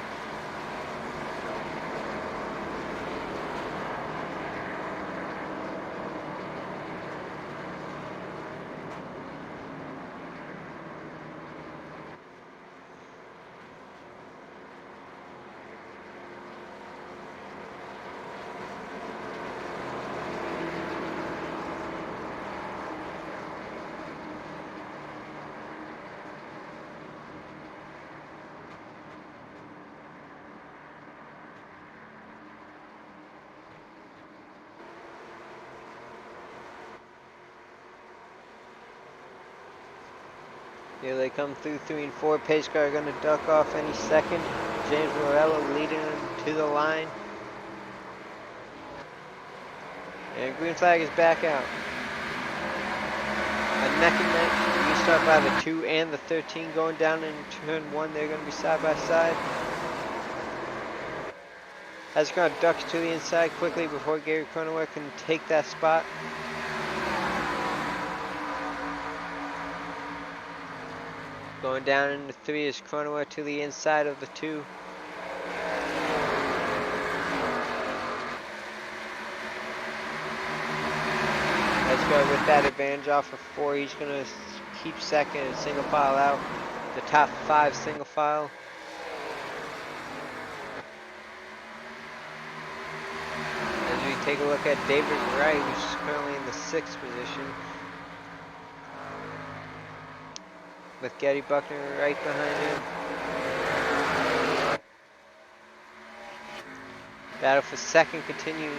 Here they come through 3 and 4. Pace car going to duck off any second. James Morello leading them to the line. And green flag is back out. A neck and neck restart by the 2 and the 13 going down in turn 1. They're going to be side by side. Hasgard ducks to the inside quickly before Gary Cronoway can take that spot. Going down into 3 is Cronoway to the inside of the 2. Hasgard with that advantage off of 4. He's going to keep second and single file out. The top 5 single file. As we take a look at David Wright, who's currently in the 6th position, with Getty Buckner right behind him. Battle for second continues.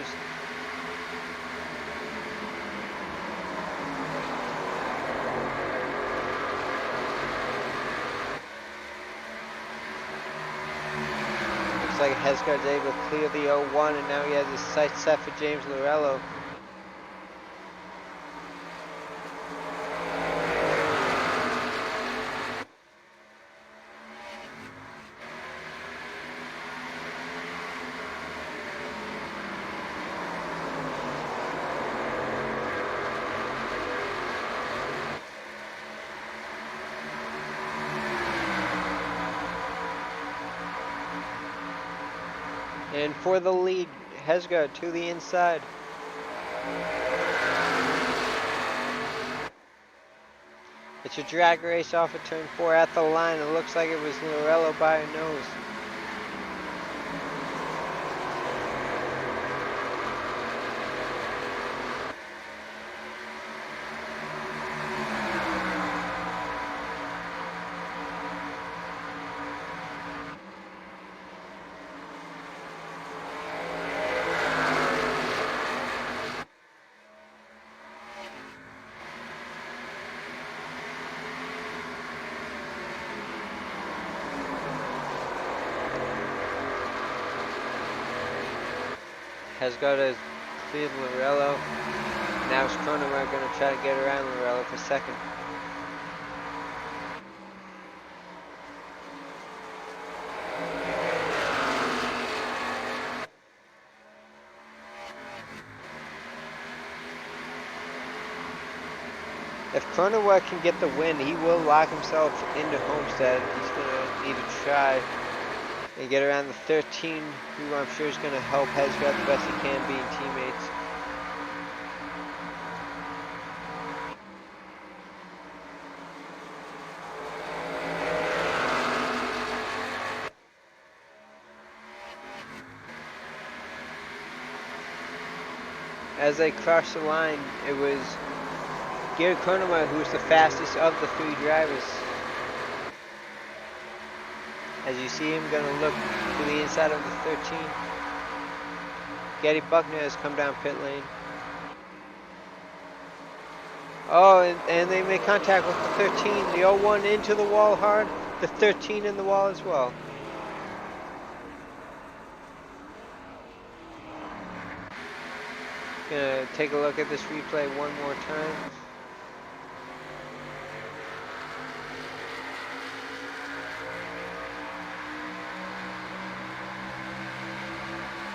Looks like Hasgard's able to clear the 0-1, and now he has his sights set for James Lorello. And for the lead, Hasgard to the inside. It's a drag race off of turn 4 at the line. It looks like it was Lorello by a nose. Hasgard has cleared Lorello. Now it's Cronoway going to try to get around Lorello for second. If Cronenworth can get the win, he will lock himself into Homestead. He's going to need to try and get around the 13, who I'm sure is going to help Hesgard the best he can, being teammates. As they crossed the line, it was Gary Cronenworth who was the fastest of the 3 drivers. As you see him going to look to the inside of the 13. Gary Buckner has come down pit lane. Oh, and they make contact with the 13. The 01 into the wall hard. The 13 in the wall as well. Gonna take a look at this replay one more time.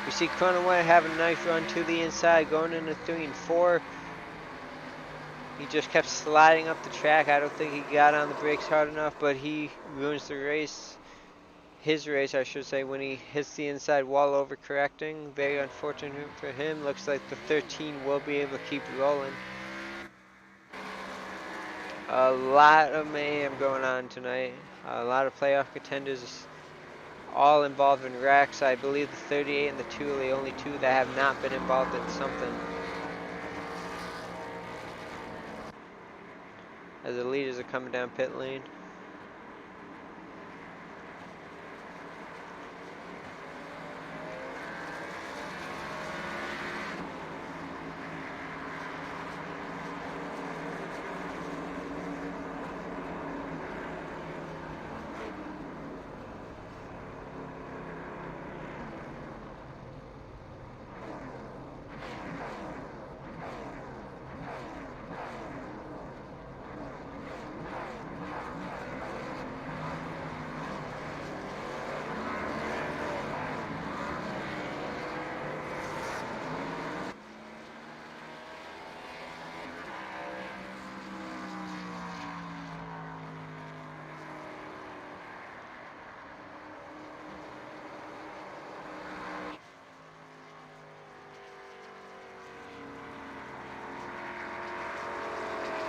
We see Cronenworth having a nice run to the inside, going into 3 and 4. He just kept sliding up the track. I don't think he got on the brakes hard enough, but he ruins the race. His race, I should say, when he hits the inside wall over correcting. Very unfortunate for him. Looks like the 13 will be able to keep rolling. A lot of mayhem going on tonight. A lot of playoff contenders all involved in wrecks. I believe the 38 and the 2 are the only 2 that have not been involved in something. As the leaders are coming down pit lane.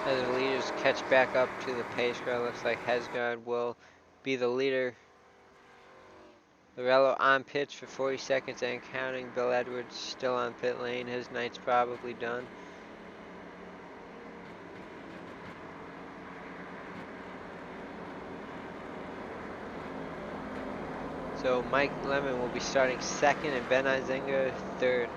As the leaders catch back up to the pace car, looks like Hesgard will be the leader. Lorello on pitch for 40 seconds and counting. Bill Edwards still on pit lane. His night's probably done. So Mike Lemon will be starting 2nd and Ben Izenga 3rd.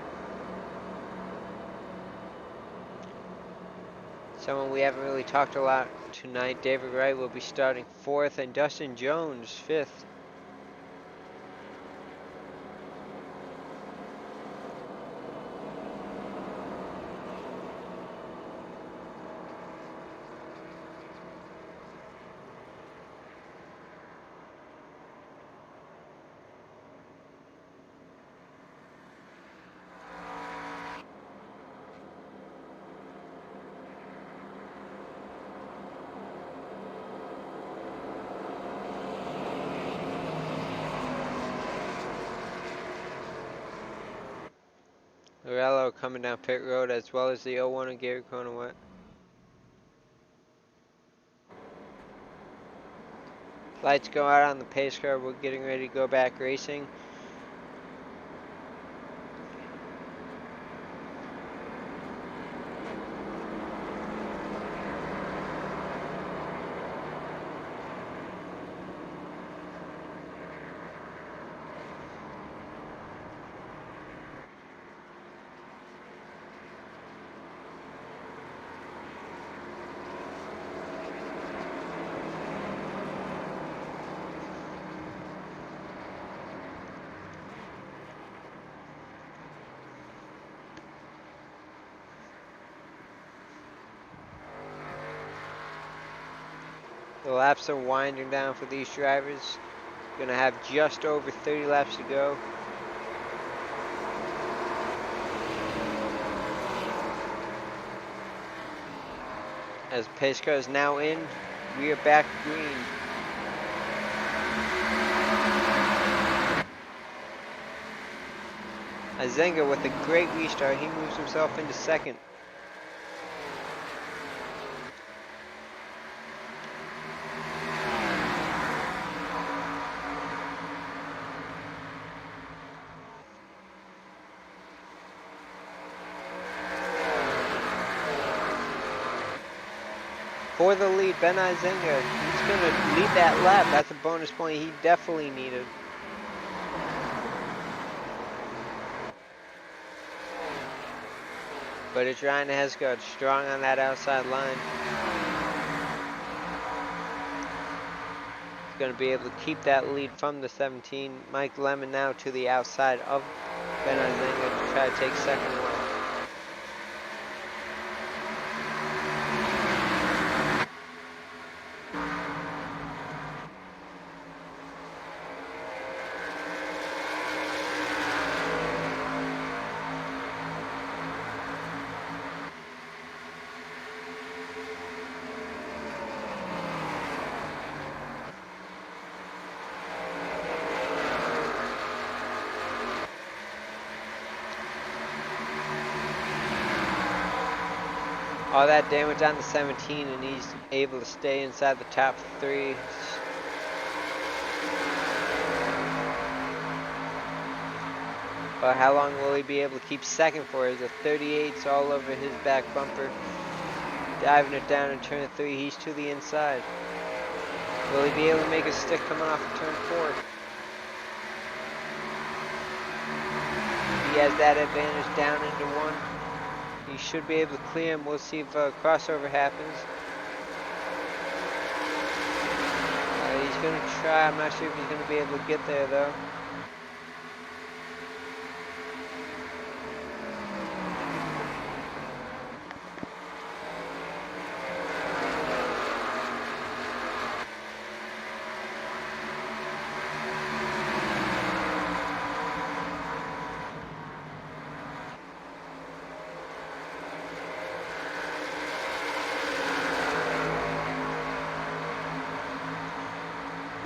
Someone we haven't really talked a lot tonight, David Wright, will be starting 4th and Dustin Jones 5th. Lorello coming down pit road as well as the 01 and Gary Cronenworth. Lights go out on the pace car. We're getting ready to go back racing. The laps are winding down for these drivers. Gonna have just over 30 laps to go. As pace car is now in, we are back green. Azenga with a great restart, he moves himself into second. For the lead, Ben Azenga, he's going to lead that lap. That's a bonus point he definitely needed. But it's Ryan Hesgard strong on that outside line. He's going to be able to keep that lead from the 17. Mike Lemon now to the outside of Ben Azenga to try to take second one. All that damage on the 17, and he's able to stay inside the top 3. But how long will he be able to keep second for? The 38's all over his back bumper. Diving it down in turn 3, he's to the inside. Will he be able to make a stick coming off of turn 4? He has that advantage down into 1. He should be able to clear him. We'll see if a crossover happens. He's going to try. I'm not sure if he's going to be able to get there though.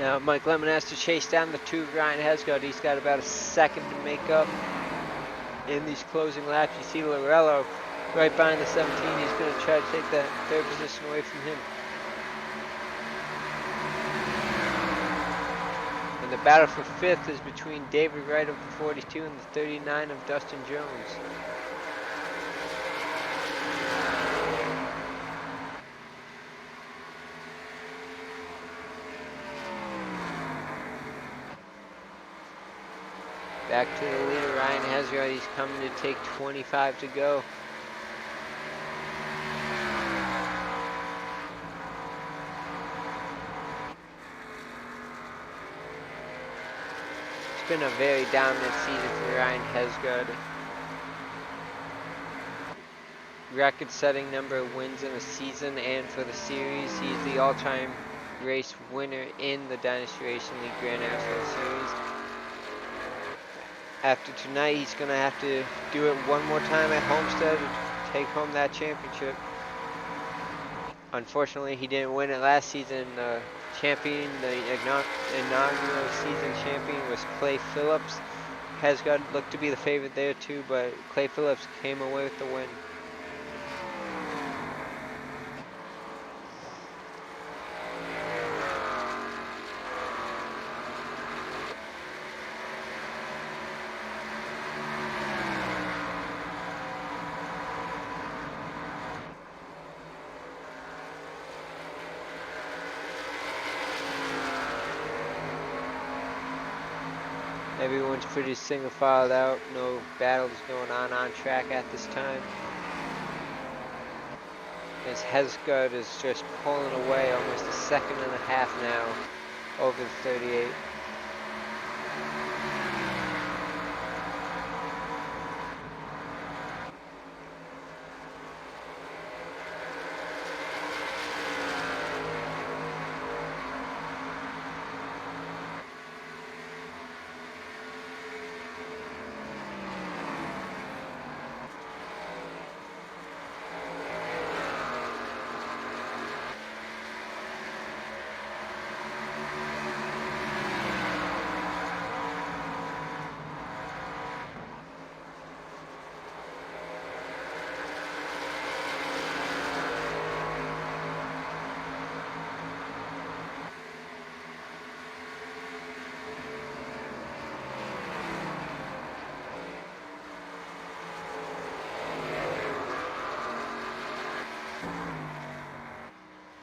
Now Mike Lemon has to chase down the 2 Ryan Hesgard. He's got about a second to make up in these closing laps. You see Lorello right behind the 17. He's going to try to take that 3rd position away from him. And the battle for 5th is between David Wright of the 42 and the 39 of Dustin Jones. Back to the leader, Ryan Hesgard. He's coming to take 25 to go. It's been a very dominant season for Ryan Hesgard. Record-setting number of wins in a season and for the series. He's the all-time race winner in the Dynasty Racing League Grand National Series. After tonight, he's going to have to do it one more time at Homestead to take home that championship. Unfortunately, he didn't win it last season. The champion, the inaugural season champion, was Clay Phillips. Hesgard looked to be the favorite there too, but Clay Phillips came away with the win. Everyone's pretty single filed out, no battles going on track at this time. As Hesgard is just pulling away almost a second and a half now over the 38.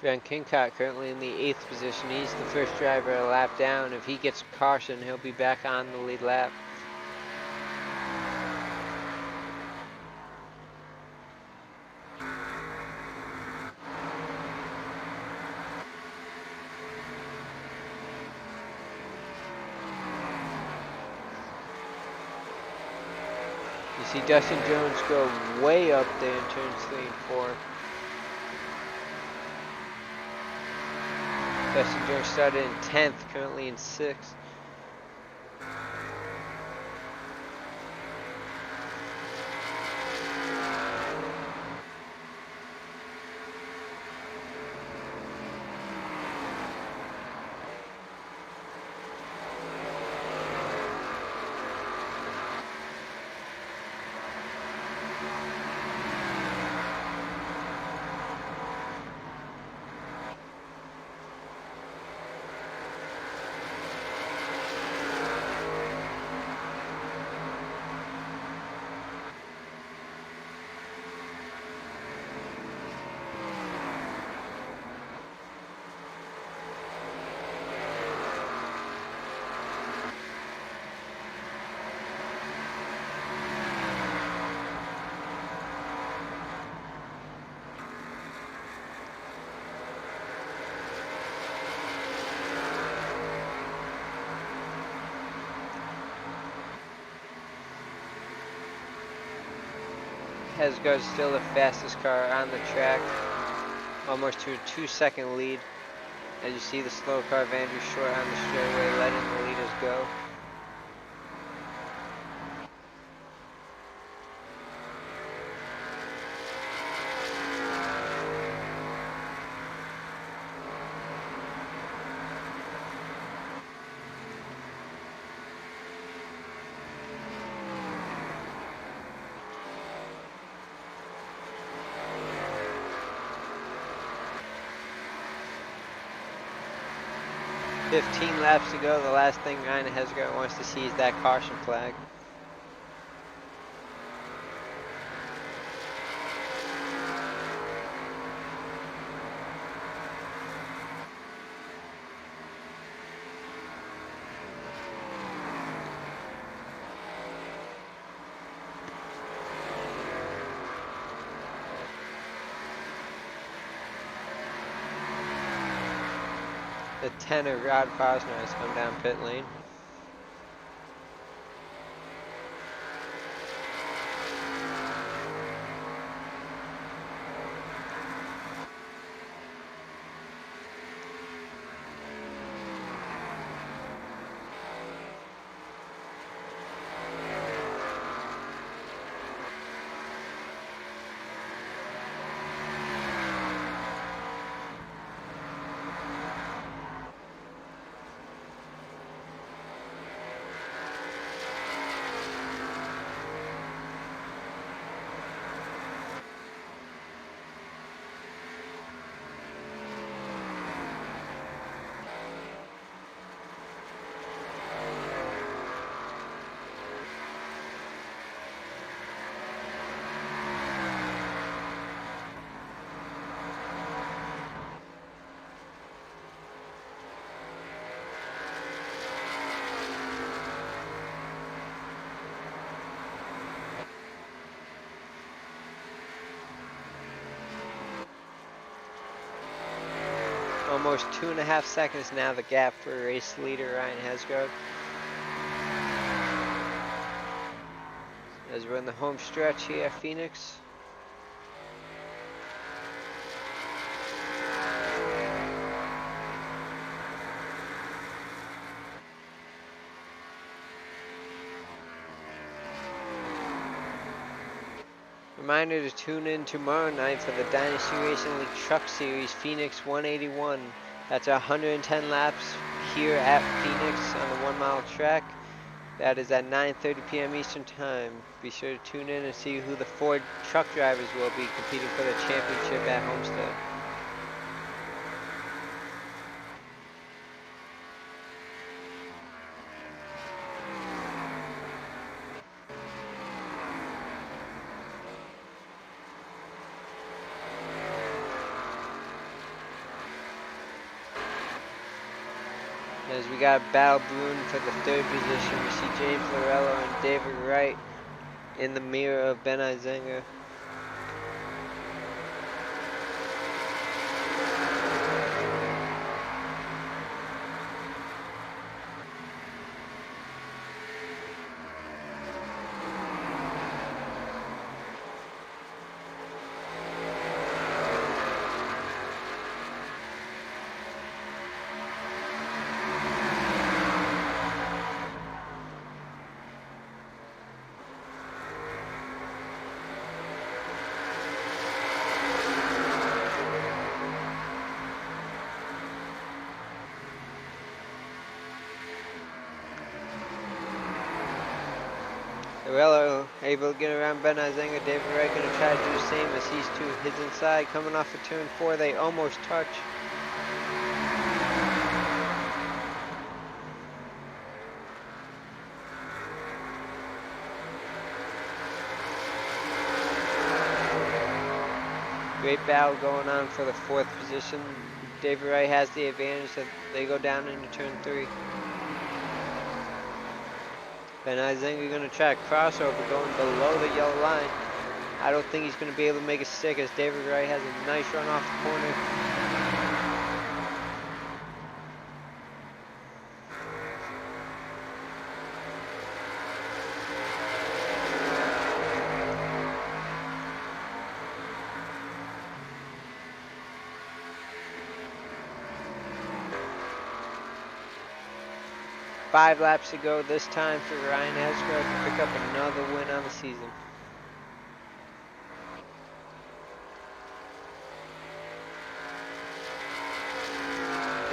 Van Kincott currently in the 8th position. He's the first driver a lap down. If he gets a caution, he'll be back on the lead lap. You see Dustin Jones go way up there in turns 3 and 4. Dustin Jones started in 10th, currently in 6th. Hesgaard's still the fastest car on the track, almost to a 2-second lead. As you see the slow car of Andrew Short on the straightaway, letting the leaders go. "15 laps to go. The last thing Ryan Hesgaard wants to see is that caution flag. The 10 of Rod Posner has come down pit lane. Almost 2.5 seconds now, the gap for race leader Ryan Hesgaard. As we're in the home stretch here at Phoenix. Reminder to tune in tomorrow night for the Dynasty Racing League Truck Series Phoenix 181. That's 110 laps here at Phoenix on the 1 mile track. That is at 9:30 p.m. Eastern Time. Be sure to tune in and see who the 4 truck drivers will be competing for the championship at Homestead. As we got battle brewing for the third position, we see James Lorello and David Wright in the mirror of Ben Izenga. Lorello able to get around Ben Izenga. David Wright going to try to do the same as he's to his inside. Coming off of turn 4, they almost touch. Great battle going on for the 4th position. David Wright has the advantage that they go down into turn 3. Ben Izenga going to try a crossover going below the yellow line. I don't think he's going to be able to make it stick as David Wright has a nice run off the corner. Five laps to go this time for Ryan Hesgrove to pick up another win on the season.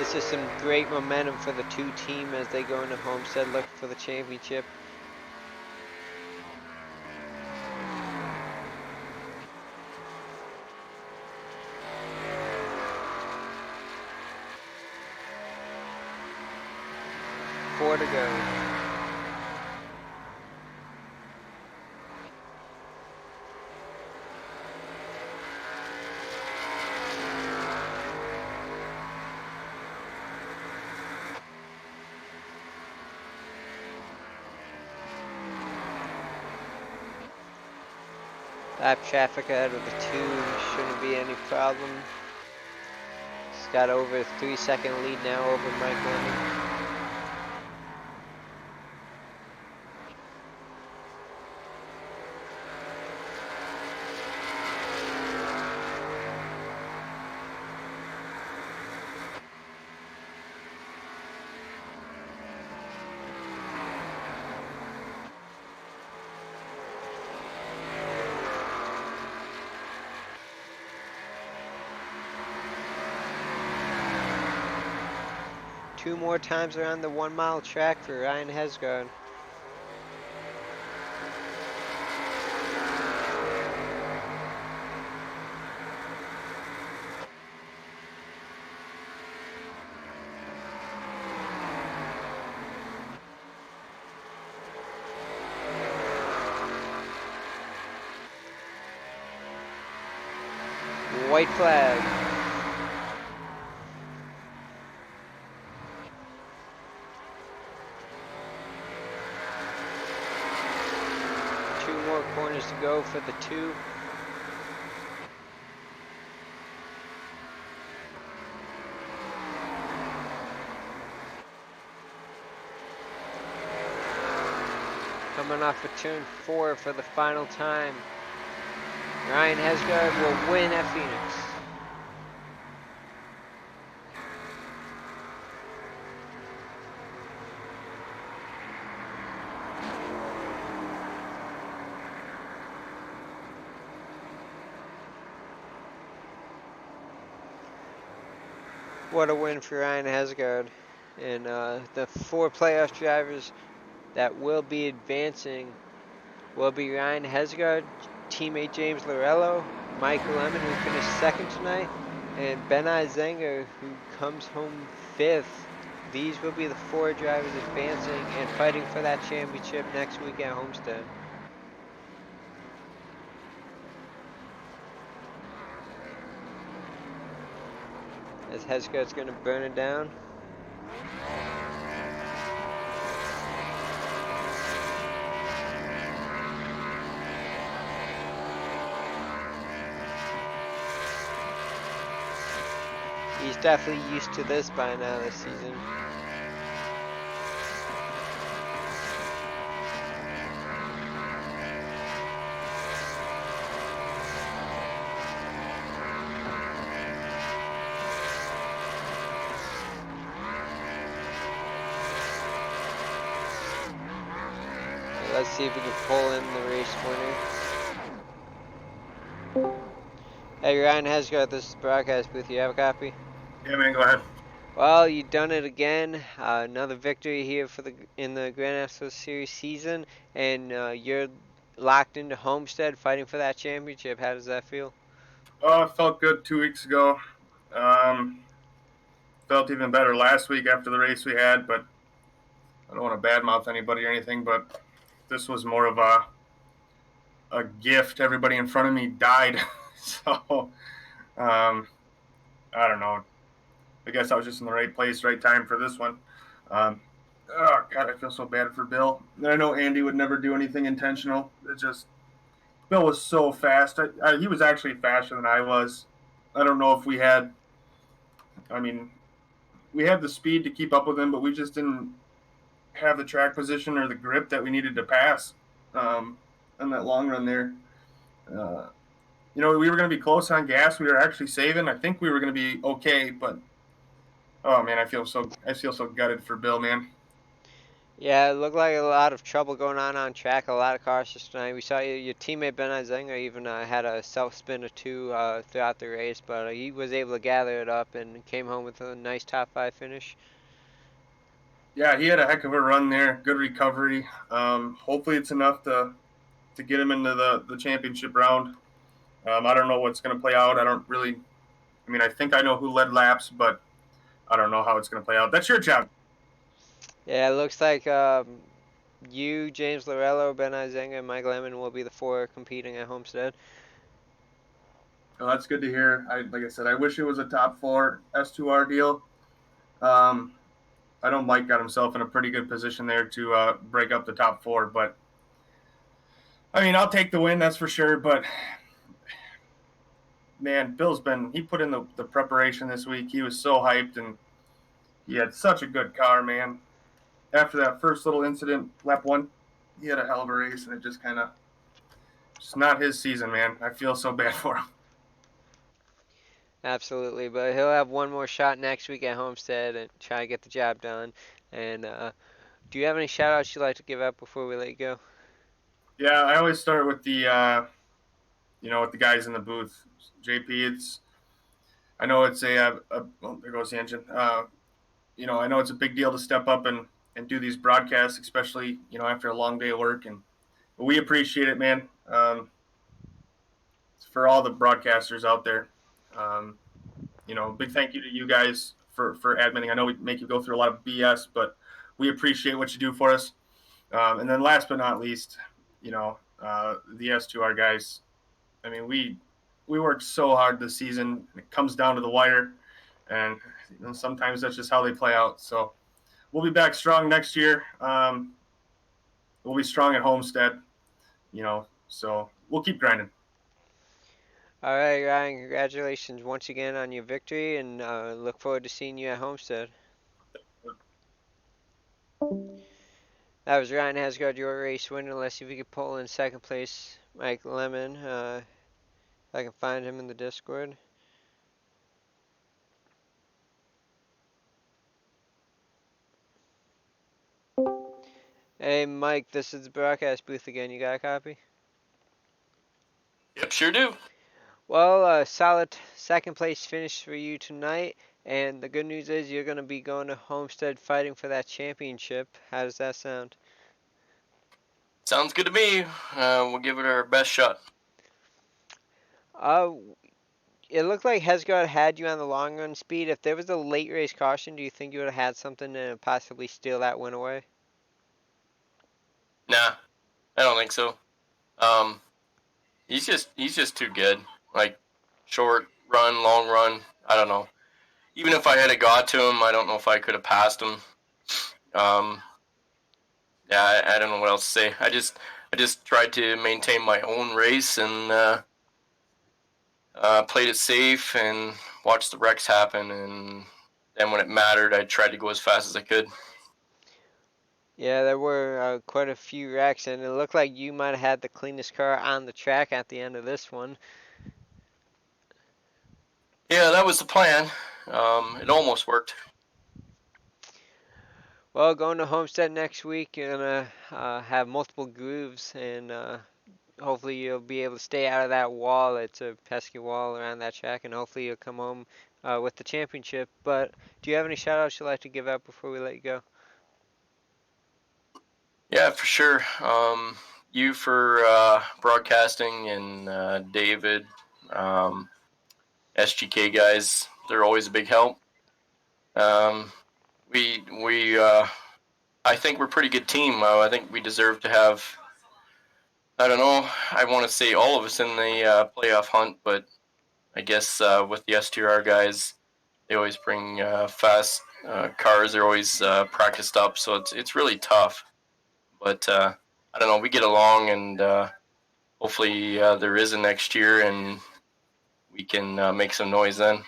This is some great momentum for the two teams as they go into Homestead looking for the championship. Four to go. Lap traffic ahead of the 2 shouldn't be any problem. He's got over a 3-second lead now over Mike Lemon. Two more times around the 1 mile track for Ryan Hesgard. White flag. Corners to go for the 2. Coming off of turn 4 for the final time. Ryan Hesgard will win at Phoenix. What a win for Ryan Hesgard. And the 4 playoff drivers that will be advancing will be Ryan Hesgard, teammate James Lorello, Mike Lemon, who finished 2nd tonight, and Ben Izenga, who comes home 5th. These will be the 4 drivers advancing and fighting for that championship next week at Homestead. As Hesgard's going to burn it down. definitely used to this by now this season. Let's see if we can pull in the race winner. Hey, Ryan Hesgard, this is the broadcast booth. You have a copy? Yeah, man, go ahead. Well, you done it again. Another victory here for in the Grand National Series season, and you're locked into Homestead, fighting for that championship. How does that feel? Oh, it felt good 2 weeks ago. Um, Felt even better last week after the race we had, but I don't want to badmouth anybody or anything, but this was more of a gift. Everybody in front of me died. So, um, I don't know. I guess I was just in the right place, right time for this one. Um, oh, God, I feel so bad for Bill. I know Andy would never do anything intentional. It just, Bill was so fast. He was actually faster than I was. I don't know if we had, I mean, we had the speed to keep up with him, but we just didn't have the track position or the grip that we needed to pass on that long run there. Uh, we were going to be close on gas. We were actually saving. I think we were going to be okay, but oh man, I feel so gutted for Bill, man. Yeah, it looked like a lot of trouble going on track. A lot of cars just tonight. We saw your teammate Ben Izenga even had a self spin or two throughout the race, but he was able to gather it up and came home with a nice top five finish. Yeah, he had a heck of a run there. Good recovery. Hopefully, it's enough to get him into the championship round. I don't know what's going to play out. I don't really. I mean, I think I know who led laps, but I don't know how it's going to play out. That's your job. Yeah, it looks like you, James Lorello, Ben Izenga, and Mike Lemon will be the four competing at Homestead. So that's good to hear. Like I said, I wish it was a top four S2R deal. Um, I know Mike got himself in a pretty good position there to break up the top four, but I mean, I'll take the win, that's for sure. But man, he put in the preparation this week. He was so hyped and he had such a good car, man. After that first little incident, lap one, he had a hell of a race, and it just kind of just not his season, man. I feel so bad for him. Absolutely, but he'll have one more shot next week at Homestead and try to get the job done. And do you have any shout outs you'd like to give out before we let you go? Yeah, I always start with with the guys in the booth. JP, I know it's oh, there goes the engine. I know it's a big deal to step up and do these broadcasts, especially after a long day of work, and we appreciate it, man. For all the broadcasters out there, um, big thank you to you guys for admitting. I know we make you go through a lot of BS, but we appreciate what you do for us. And then last but not least, the S2R guys. I mean, we worked so hard this season. It comes down to the wire, and sometimes that's just how they play out. So we'll be back strong next year. We'll be strong at Homestead, so we'll keep grinding. All right, Ryan, congratulations once again on your victory, and look forward to seeing you at Homestead. That was Ryan Hasgard, your race winner. Let's see if we can pull in second place Mike Lemon. If I can find him in the Discord. Hey, Mike, this is the broadcast booth again. You got a copy? Yep, sure do. Well, a solid second place finish for you tonight. And the good news is you're going to be going to Homestead fighting for that championship. How does that sound? Sounds good to me. We'll give it our best shot. Uh, it looked like Hesgard had you on the long run speed. If there was a late race caution, do you think you would have had something to possibly steal that win away? Nah, I don't think so. Um, he's just too good. Like short run, long run. I don't know. Even if I had got to him, I don't know if I could have passed him. Um, yeah, I don't know what else to say. I just tried to maintain my own race and played it safe and watch the wrecks happen, and then when it mattered, I tried to go as fast as I could. Yeah, there were quite a few wrecks, and it looked like you might have had the cleanest car on the track at the end of this one. Yeah, that was the plan. It almost worked. Well, going to Homestead next week, you're gonna have multiple grooves, and hopefully you'll be able to stay out of that wall. It's a pesky wall around that track, and hopefully you'll come home with the championship. But do you have any shout outs you'd like to give out before we let you go? Yeah, for sure. You for broadcasting, and David, SGK guys, they're always a big help. Um, we I think we're a pretty good team. I think we deserve to have. I don't know. I want to say all of us in the playoff hunt, but I guess with the STR guys, they always bring fast cars. They're always practiced up, so it's really tough. But I don't know. We get along, and hopefully there is a next year, and we can make some noise then.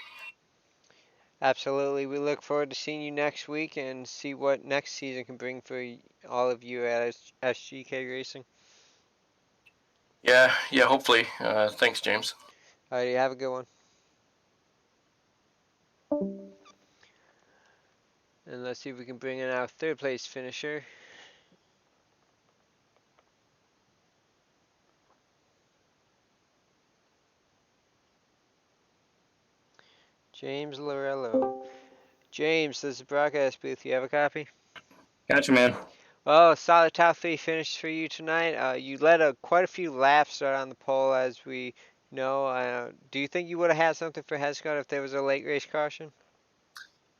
Absolutely. We look forward to seeing you next week and see what next season can bring for all of you at SGK Racing. Yeah. Hopefully. Thanks, James. Alrighty, have a good one. And let's see if we can bring in our third place finisher. James Lorello. James, this is the broadcast booth. You have a copy? Gotcha, man. Well, solid top three finish for you tonight. You led quite a few laps start on the pole, as we know. Do you think you would have had something for Hescott if there was a late race caution?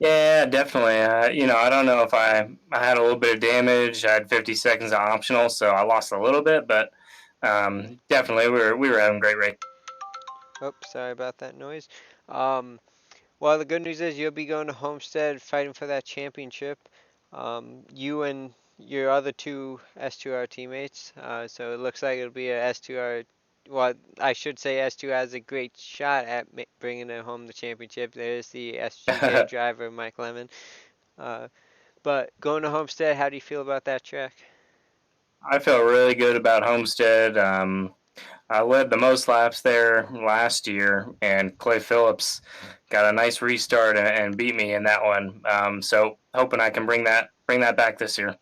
Yeah, definitely. I don't know if I had a little bit of damage. I had 50 seconds optional, so I lost a little bit, but definitely we were having a great race. Oops, sorry about that noise. Um, well, the good news is you'll be going to Homestead fighting for that championship. You and your other two S2R teammates. So it looks like it'll be a S2R. Well, I should say S2 has a great shot at bringing it home the championship. There's the SGK driver, Mike Lemon. Uh, but going to Homestead, how do you feel about that track? I feel really good about Homestead. I led the most laps there last year, and Clay Phillips got a nice restart and beat me in that one. So hoping I can bring that back this year.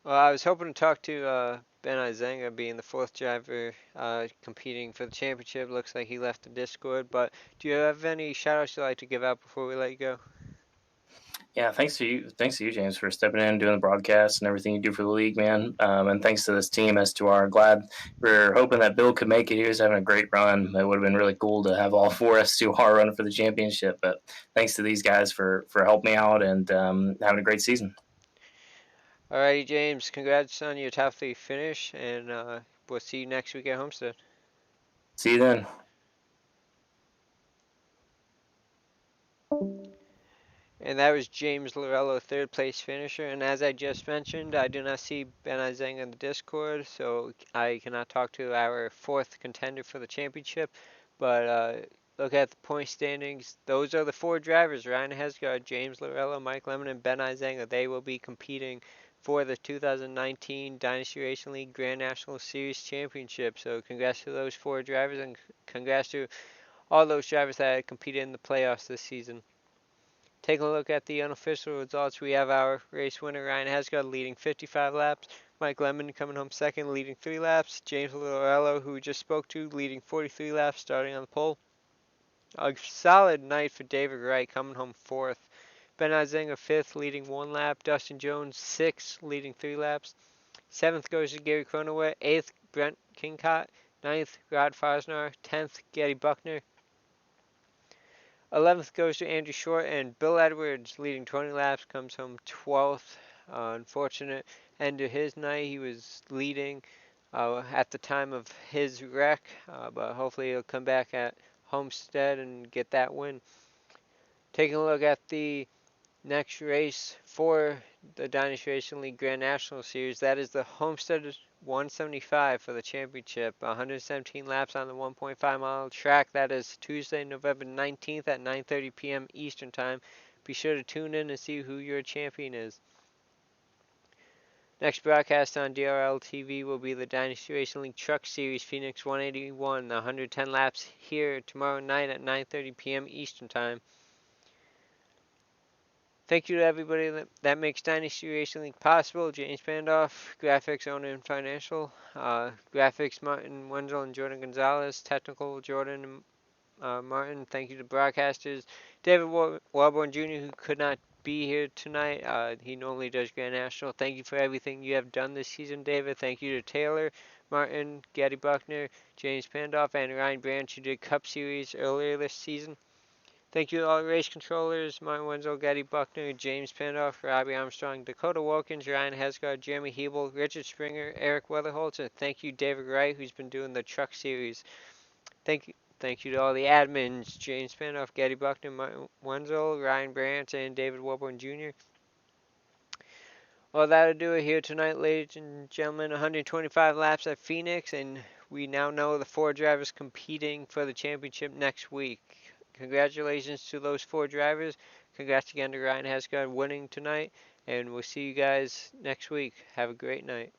Well, I was hoping to talk to Ben Izenga, being the fourth driver competing for the championship. Looks like he left the Discord. But do you have any shout outs you'd like to give out before we let you go? Yeah, thanks to you, James, for stepping in and doing the broadcast and everything you do for the league, man. And thanks to this team, S2R. Glad we're hoping that Bill could make it. He was having a great run. It would have been really cool to have all four S2R running for the championship. But thanks to these guys for helping me out and having a great season. Alrighty, James. Congrats on your top three finish, and we'll see you next week at Homestead. See you then. And that was James Lorello, third place finisher. And as I just mentioned, I do not see Ben Izeng in the Discord, so I cannot talk to our fourth contender for the championship. But look at the point standings. Those are the four drivers: Ryan Hesgard, James Lorello, Mike Lemon, and Ben Izenga. They will be competing for the 2019 Dynasty Racing League Grand National Series Championship. So congrats to those four drivers, and congrats to all those drivers that competed in the playoffs this season. Taking a look at the unofficial results, we have our race winner Ryan Hesgard leading 55 laps, Mike Lemon coming home second leading 3 laps, James Lorello, who we just spoke to, leading 43 laps starting on the pole. A solid night for David Wright coming home fourth. Ben Izenga fifth leading 1 lap, Dustin Jones sixth leading 3 laps. Seventh goes to Gary Cronoway, eighth Brent Kingcott, ninth Rod Fosnar, 10th Getty Buckner, 11th goes to Andrew Short, and Bill Edwards, leading 20 laps, comes home 12th. Unfortunate end to his night. He was leading at the time of his wreck, but hopefully he'll come back at Homestead and get that win. Taking a look at the next race for the Dynasty Racing League Grand National Series, that is the Homestead 175 for the championship. 117 laps on the 1.5-mile track. That is Tuesday, November 19th at 9:30 p.m. Eastern Time. Be sure to tune in and see who your champion is. Next broadcast on DRL TV will be the Dynasty Racing League Truck Series Phoenix 181, 110 laps here tomorrow night at 9:30 p.m. Eastern Time. Thank you to everybody that makes Dynasty Racing League possible. James Bandoff, graphics, owner, and financial. Graphics, Martin Wenzel and Jordan Gonzalez. Technical, Jordan and Martin. Thank you to broadcasters. David Warborn Jr., who could not be here tonight. He normally does Grand National. Thank you for everything you have done this season, David. Thank you to Taylor, Martin, Gaddy Buckner, James Pandoff, and Ryan Branch, who did Cup Series earlier this season. Thank you to all the race controllers, Martin Wenzel, Gaddy Buckner, James Pandoff, Robbie Armstrong, Dakota Wilkins, Ryan Hesgard, Jeremy Hebel, Richard Springer, Eric Weatherholtz, and thank you, David Wright, who's been doing the Truck Series. Thank you to all the admins, James Pandoff, Gaddy Buckner, Martin Wenzel, Ryan Brandt, and David Wilburn Jr. Well, that'll do it here tonight, ladies and gentlemen. 125 laps at Phoenix, and we now know the 4 drivers competing for the championship next week. Congratulations to those 4 drivers. Congrats again to Ryan Hesgard winning tonight, and we'll see you guys next week. Have a great night.